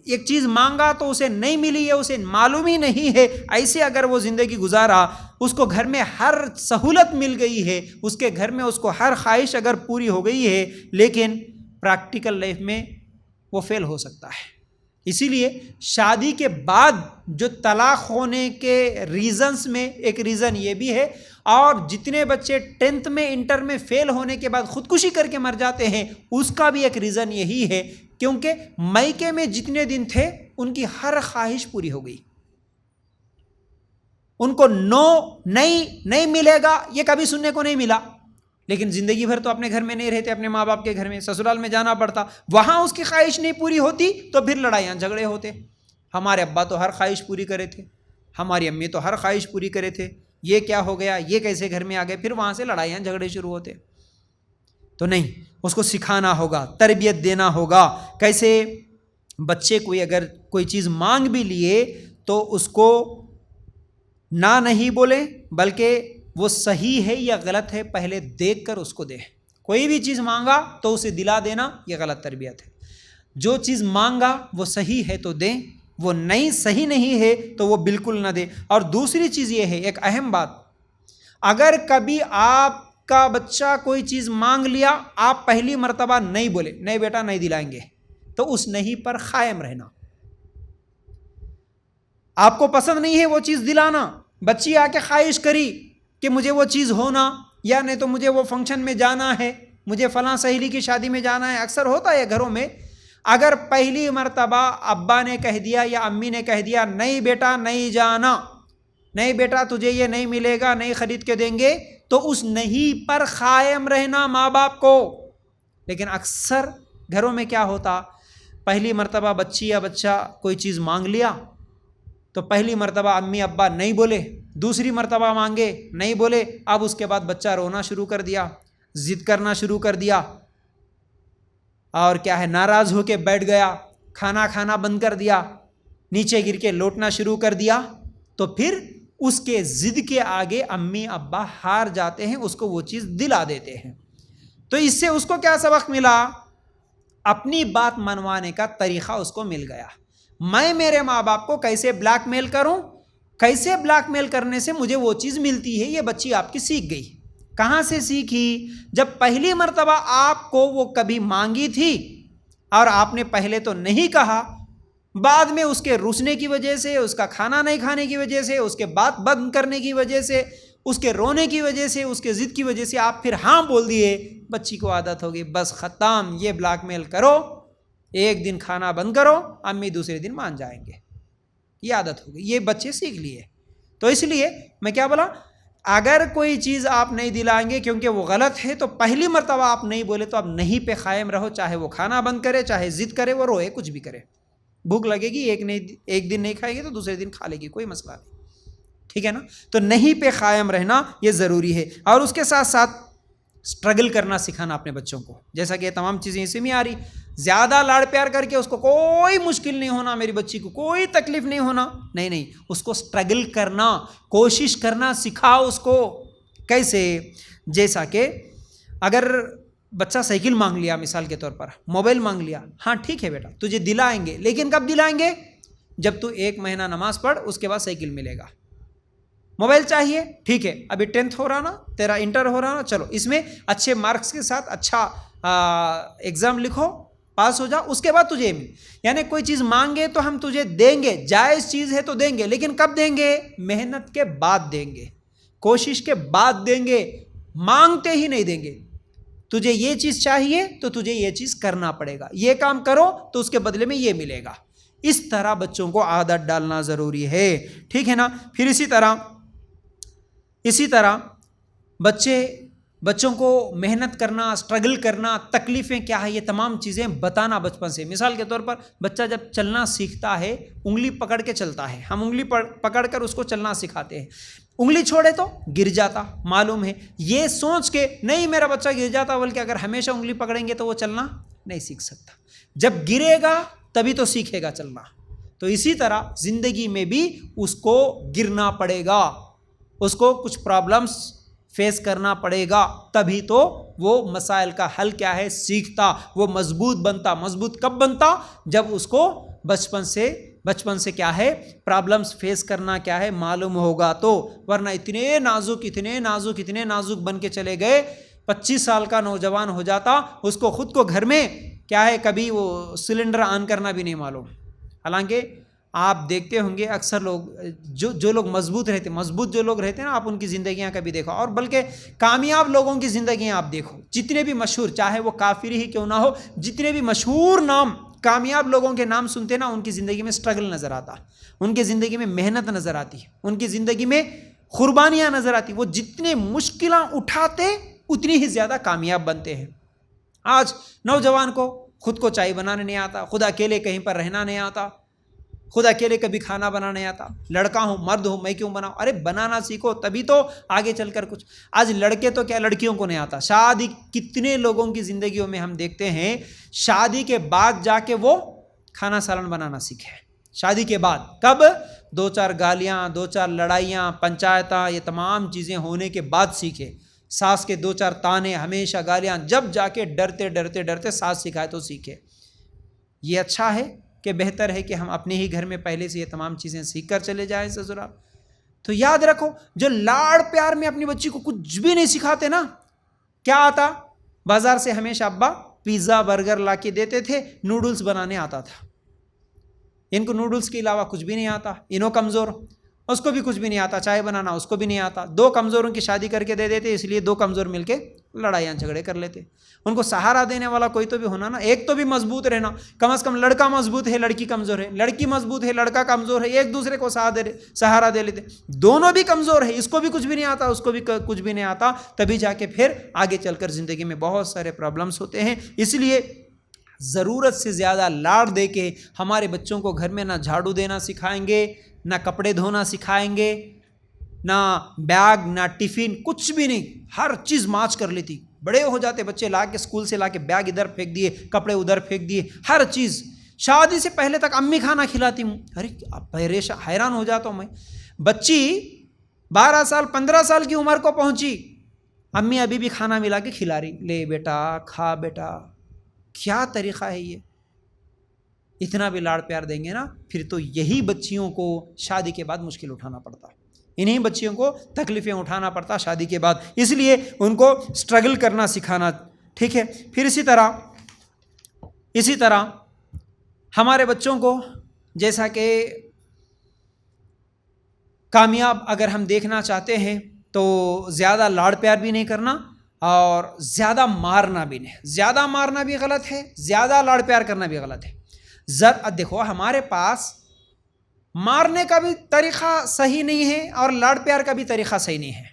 ایک چیز مانگا تو اسے نہیں ملی ہے، اسے معلوم ہی نہیں ہے، ایسے اگر وہ زندگی گزارا، اس کو گھر میں ہر سہولت مل گئی ہے، اس کے گھر میں اس کو ہر خواہش اگر پوری ہو گئی ہے، لیکن پریکٹیکل لائف میں وہ فیل ہو سکتا ہے۔ اسی لیے شادی کے بعد جو طلاق ہونے کے ریزنز میں ایک ریزن یہ بھی ہے، اور جتنے بچے 10th میں انٹر میں فیل ہونے کے بعد خودکشی کر کے مر جاتے ہیں، اس کا بھی ایک ریزن یہی ہے، کیونکہ میکے میں جتنے دن تھے ان کی ہر خواہش پوری ہو گئی، ان کو نو نہیں ملے گا یہ کبھی سننے کو نہیں ملا، لیکن زندگی بھر تو اپنے گھر میں نہیں رہتے، اپنے ماں باپ کے گھر میں، سسرال میں جانا پڑتا، وہاں اس کی خواہش نہیں پوری ہوتی تو پھر لڑائیاں جھگڑے ہوتے۔ ہمارے ابا تو ہر خواہش پوری کرے تھے، ہماری امی تو ہر خواہش پوری کرے تھے، یہ کیا ہو گیا، یہ کیسے گھر میں آ گئے، پھر وہاں سے لڑائیاں جھگڑے شروع ہوتے۔ تو نہیں، اس کو سکھانا ہوگا، تربیت دینا ہوگا، کیسے بچے کوئی اگر کوئی چیز مانگ بھی لیے تو اس کو نہ نہیں بولے، بلکہ وہ صحیح ہے یا غلط ہے پہلے دیکھ کر اس کو دے۔ کوئی بھی چیز مانگا تو اسے دلا دینا یہ غلط تربیت ہے۔ جو چیز مانگا وہ صحیح ہے تو دیں، وہ صحیح نہیں ہے تو وہ بالکل نہ دے۔ اور دوسری چیز یہ ہے، ایک اہم بات، اگر کبھی آپ کا بچہ کوئی چیز مانگ لیا، آپ پہلی مرتبہ نہیں بولے، نہیں بیٹا نہیں دلائیں گے، تو اس نہیں پر قائم رہنا۔ آپ کو پسند نہیں ہے وہ چیز دلانا، بچی آ کے خواہش کری کہ مجھے وہ چیز ہونا، یا نہیں تو مجھے وہ فنکشن میں جانا ہے، مجھے فلاں سہیلی کی شادی میں جانا ہے، اکثر ہوتا ہے گھروں میں، اگر پہلی مرتبہ ابا نے کہہ دیا یا امی نے کہہ دیا نہیں بیٹا نہیں جانا، نہیں بیٹا تجھے یہ نہیں ملے گا، نہیں خرید کے دیں گے، تو اس نہیں پر قائم رہنا ماں باپ کو۔ لیکن اکثر گھروں میں کیا ہوتا، پہلی مرتبہ بچی یا بچہ کوئی چیز مانگ لیا تو پہلی مرتبہ امی ابا نہیں بولے، دوسری مرتبہ مانگے نہیں بولے، اب اس کے بعد بچہ رونا شروع کر دیا، ضد کرنا شروع کر دیا، اور کیا ہے ناراض ہو کے بیٹھ گیا، کھانا بند کر دیا، نیچے گر کے لوٹنا شروع کر دیا، تو پھر اس کے ضد کے آگے امی ابا ہار جاتے ہیں، اس کو وہ چیز دلا دیتے ہیں۔ تو اس سے اس کو کیا سبق ملا؟ اپنی بات منوانے کا طریقہ اس کو مل گیا۔ میں میرے ماں باپ کو کیسے بلیک میل کروں، کیسے بلیک میل کرنے سے مجھے وہ چیز ملتی ہے، یہ بچی آپ کی سیکھ گئی۔ کہاں سے سیکھی؟ جب پہلی مرتبہ آپ کو وہ کبھی مانگی تھی اور آپ نے پہلے تو نہیں کہا، بعد میں اس کے روسنے کی وجہ سے، اس کا کھانا نہیں کھانے کی وجہ سے، اس کے بات بند کرنے کی وجہ سے، اس کے رونے کی وجہ سے، اس کے ضد کی وجہ سے آپ پھر ہاں بول دیے، بچی کو عادت ہوگی، بس ختم، یہ بلیک میل کرو، ایک دن کھانا بند کرو، امی دوسرے دن مان جائیں گے، یہ عادت ہوگی، یہ بچے سیکھ لیے۔ تو اس لیے میں کیا بولا، اگر کوئی چیز آپ نہیں دلائیں گے کیونکہ وہ غلط ہے، تو پہلی مرتبہ آپ نہیں بولے تو آپ نہیں پہ قائم رہو، چاہے وہ کھانا بند کرے، چاہے ضد کرے، وہ روئے، کچھ بھی کرے، بھوک لگے گی، ایک دن نہیں کھائے گی تو دوسرے دن کھا لے گی، کوئی مسئلہ نہیں، ٹھیک ہے نا۔ تو نہیں پہ قائم رہنا یہ ضروری ہے، اور اس کے ساتھ ساتھ اسٹرگل کرنا سکھانا اپنے بچوں کو، جیسا کہ یہ تمام چیزیں اسی میں آ رہی، زیادہ لاڑ پیار کر کے اس کو کوئی مشکل نہیں ہونا، میری بچی کو کوئی تکلیف نہیں ہونا، نہیں، اس کو اسٹرگل کرنا، کوشش کرنا سکھاؤ اس کو۔ کیسے؟ جیسا کہ اگر بچہ سائیکل مانگ لیا، مثال کے طور پر موبائل مانگ لیا، ہاں ٹھیک ہے بیٹا تجھے دلائیں گے، لیکن کب دلائیں گے؟ جب تو 1 مہینہ نماز پڑھ، اس کے بعد سائیکل ملے گا۔ موبائل چاہیے، ٹھیک ہے، ابھی 10th ہو رہا نا، تیرا انٹر ہو رہا نا، چلو اس میں اچھے مارکس کے ساتھ اچھا ایگزام لکھو، پاس ہو جا، اس کے بعد تجھے یعنی کوئی چیز مانگے تو ہم تجھے دیں گے، جائز چیز ہے تو دیں گے، لیکن کب دیں گے؟ محنت کے بعد دیں گے، کوشش کے بعد دیں گے، مانگتے ہی نہیں دیں گے۔ تجھے یہ چیز چاہیے تو تجھے یہ چیز کرنا پڑے گا، یہ کام کرو تو اس کے بدلے میں یہ ملے گا۔ اس طرح بچوں کو عادت ڈالنا ضروری ہے، ٹھیک ہے نا۔ پھر اسی طرح بچوں کو محنت کرنا، اسٹرگل کرنا، تکلیفیں کیا ہے، یہ تمام چیزیں بتانا بچپن سے۔ مثال کے طور پر بچہ جب چلنا سیکھتا ہے انگلی پکڑ کے چلتا ہے، ہم انگلی پکڑ کر اس کو چلنا سکھاتے ہیں، انگلی چھوڑے تو گر جاتا، معلوم ہے، یہ سوچ کے نہیں میرا بچہ گر جاتا، بلکہ اگر ہمیشہ انگلی پکڑیں گے تو وہ چلنا نہیں سیکھ سکتا، جب گرے گا تبھی تو سیکھے گا چلنا۔ تو اسی طرح زندگی میں بھی اس کو گرنا پڑے گا، اس کو کچھ پرابلمس فیس کرنا پڑے گا، تبھی تو وہ مسائل کا حل کیا ہے سیکھتا، وہ مضبوط بنتا۔ مضبوط کب بنتا؟ جب اس کو بچپن سے کیا ہے پرابلمس فیس کرنا کیا ہے معلوم ہوگا تو، ورنہ اتنے نازک بن کے چلے گئے، 25 سال کا نوجوان ہو جاتا، اس کو خود کو گھر میں کیا ہے کبھی وہ سلنڈر آن کرنا بھی نہیں معلوم۔ حالانکہ آپ دیکھتے ہوں گے اکثر لوگ جو لوگ مضبوط جو لوگ رہتے ہیں نا، آپ ان کی زندگیاں کبھی دیکھو، اور بلکہ کامیاب لوگوں کی زندگیاں آپ دیکھو، جتنے بھی مشہور، چاہے وہ کافر ہی کیوں نہ ہو، جتنے بھی مشہور نام کامیاب لوگوں کے نام سنتے نا، ان کی زندگی میں سٹرگل نظر آتا، ان کی زندگی میں محنت نظر آتی، ان کی زندگی میں قربانیاں نظر آتی، وہ جتنے مشکلیں اٹھاتے اتنی ہی زیادہ کامیاب بنتے ہیں۔ آج نوجوان کو خود کو چائے بنانے نہیں آتا، خود اکیلے کہیں پر رہنا نہیں آتا، خود اکیلے کبھی کھانا بنانا نہیں آتا، لڑکا ہوں مرد ہوں میں کیوں بناؤں؟ ارے بنانا سیکھو تبھی تو آگے چل کر کچھ۔ آج لڑکے تو کیا لڑکیوں کو نہیں آتا، شادی کتنے لوگوں کی زندگیوں میں ہم دیکھتے ہیں شادی کے بعد جا کے وہ کھانا سالن بنانا سیکھے، شادی کے بعد، کب؟ 2-4 گالیاں، 2-4 لڑائیاں، پنچایتاں، یہ تمام چیزیں ہونے کے بعد سیکھے، ساس کے 2-4 تانے، ہمیشہ گالیاں، جب جا کے ڈرتے ساس سکھائے تو سیکھے۔ یہ اچھا ہے کہ بہتر ہے کہ ہم اپنے ہی گھر میں پہلے سے یہ تمام چیزیں سیکھ کر چلے جائیں سسرال۔ تو یاد رکھو، جو لاڑ پیار میں اپنی بچی کو کچھ بھی نہیں سکھاتے نا، کیا آتا؟ بازار سے ہمیشہ ابا پیزا برگر لا کے دیتے تھے، نوڈلز بنانے آتا تھا، ان کو نوڈلز کے علاوہ کچھ بھی نہیں آتا، انہوں کمزور، اس کو بھی کچھ بھی نہیں آتا، چائے بنانا اس کو بھی نہیں آتا، 2 کمزوروں کی شادی کر کے دے دیتے، اس لیے 2 کمزور مل کے لڑائیاں جھگڑے کر لیتے۔ ان کو سہارا دینے والا کوئی تو بھی ہونا نا، ایک تو بھی مضبوط رہنا، کم از کم لڑکا مضبوط ہے لڑکی کمزور ہے، لڑکی مضبوط ہے لڑکا کمزور ہے، ایک دوسرے کو سہارا دے لیتے، دونوں بھی کمزور ہے، اس کو بھی کچھ بھی نہیں آتا اس کو بھی کچھ بھی نہیں آتا، تبھی جا کے پھر آگے چل کر زندگی میں بہت سارے پرابلمس ہوتے ہیں۔ اس لیے ضرورت سے زیادہ لاڑ دے کے ہمارے بچوں کو گھر میں نہ جھاڑو دینا سکھائیں گے، نہ کپڑے دھونا سکھائیں گے، نہ بیگ، نہ ٹفن، کچھ بھی نہیں، ہر چیز ماچ کر لیتی، بڑے ہو جاتے بچے لا کے اسکول سے لا کے بیگ ادھر پھینک دیے، کپڑے ادھر پھینک دیے، ہر چیز۔ شادی سے پہلے تک امی کھانا کھلاتی ہوں، ارے حیران ہو جاتا ہوں میں، بچی 12 سال 15 سال کی عمر کو پہنچی، امی ابھی بھی کھانا ملا کے کھلا رہی، لے بیٹا کھا بیٹا، کیا طریقہ ہے یہ؟ اتنا بھی لاڑ پیار دیں گے نا، پھر تو یہی بچیوں کو شادی کے بعد مشکل اٹھانا پڑتا، انہی بچیوں کو تکلیفیں اٹھانا پڑتا شادی کے بعد، اس لیے ان کو سٹرگل کرنا سکھانا، ٹھیک ہے۔ پھر اسی طرح ہمارے بچوں کو جیسا کہ کامیاب اگر ہم دیکھنا چاہتے ہیں تو زیادہ لاڑ پیار بھی نہیں کرنا اور زیادہ مارنا بھی نہیں، زیادہ مارنا بھی غلط ہے، زیادہ لاڑ پیار کرنا بھی غلط ہے۔ دیکھو ہمارے پاس مارنے کا بھی طریقہ صحیح نہیں ہے اور لاڑ پیار کا بھی طریقہ صحیح نہیں ہے۔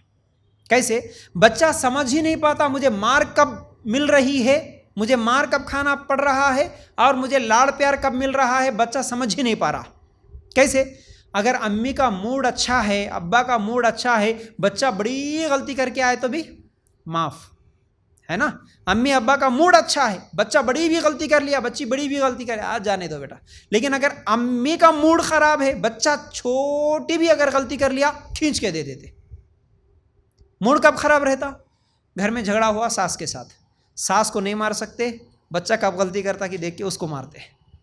کیسے؟ بچہ سمجھ ہی نہیں پاتا مجھے مار کب مل رہی ہے، مجھے مار کب کھانا پڑ رہا ہے اور مجھے لاڑ پیار کب مل رہا ہے، بچہ سمجھ ہی نہیں پا رہا۔ کیسے؟ اگر امی کا موڈ اچھا ہے، ابا کا موڈ اچھا ہے، بچہ بڑی غلطی کر کے آئے تو بھی معاف ہے نا، امی ابا کا موڈ اچھا ہے، بچہ بڑی بھی غلطی کر لیا، بچی بڑی بھی غلطی کر لیا، آج جانے دو بیٹا۔ لیکن اگر امی کا موڈ خراب ہے، بچہ چھوٹی بھی اگر غلطی کر لیا کھینچ کے دے دیتے۔ موڈ کب خراب رہتا؟ گھر میں جھگڑا ہوا ساس کے ساتھ، ساس کو نہیں مار سکتے، بچہ کب غلطی کرتا کہ دیکھ کے اس کو مارتے،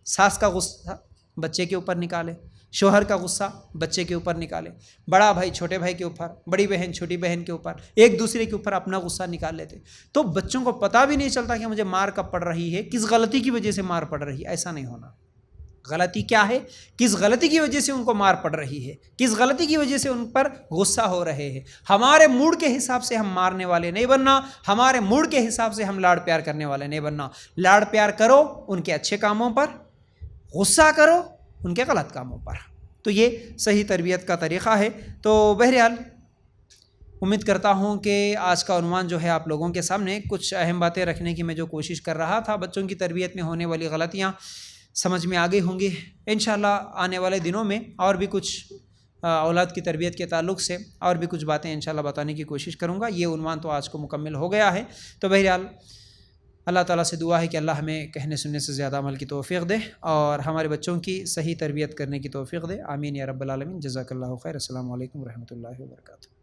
ساس کا غصہ بچے کے اوپر نکالے، شوہر کا غصہ بچے کے اوپر نکالے، بڑا بھائی چھوٹے بھائی کے اوپر، بڑی بہن چھوٹی بہن کے اوپر، ایک دوسرے کے اوپر اپنا غصہ نکال لیتے، تو بچوں کو پتہ بھی نہیں چلتا کہ مجھے مار کب پڑ رہی ہے، کس غلطی کی وجہ سے مار پڑ رہی ہے۔ ایسا نہیں ہونا، غلطی کیا ہے، کس غلطی کی وجہ سے ان کو مار پڑ رہی ہے، کس غلطی کی وجہ سے ان پر غصہ ہو رہے ہیں۔ ہمارے موڈ کے حساب سے ہم مارنے والے نہیں بننا، ہمارے موڈ کے حساب سے ہم لاڑ پیار کرنے والے نہیں بننا۔ لاڑ پیار کرو ان کے اچھے کاموں پر، غصہ کرو ان کے غلط کاموں پر۔ تو یہ صحیح تربیت کا طریقہ ہے۔ تو بہرحال امید کرتا ہوں کہ آج کا عنوان جو ہے آپ لوگوں کے سامنے کچھ اہم باتیں رکھنے کی میں جو کوشش کر رہا تھا، بچوں کی تربیت میں ہونے والی غلطیاں سمجھ میں آ گئی ہوں گی۔ انشاءاللہ آنے والے دنوں میں اور بھی کچھ اولاد کی تربیت کے تعلق سے اور بھی کچھ باتیں انشاءاللہ بتانے کی کوشش کروں گا۔ یہ عنوان تو آج کو مکمل ہو گیا ہے۔ تو بہرحال اللہ تعالیٰ سے دعا ہے کہ اللہ ہمیں کہنے سننے سے زیادہ عمل کی توفیق دے اور ہمارے بچوں کی صحیح تربیت کرنے کی توفیق دے۔ آمین یا رب العالمین۔ جزاک اللہ خیر۔ السلام علیکم ورحمۃ اللہ وبرکاتہ۔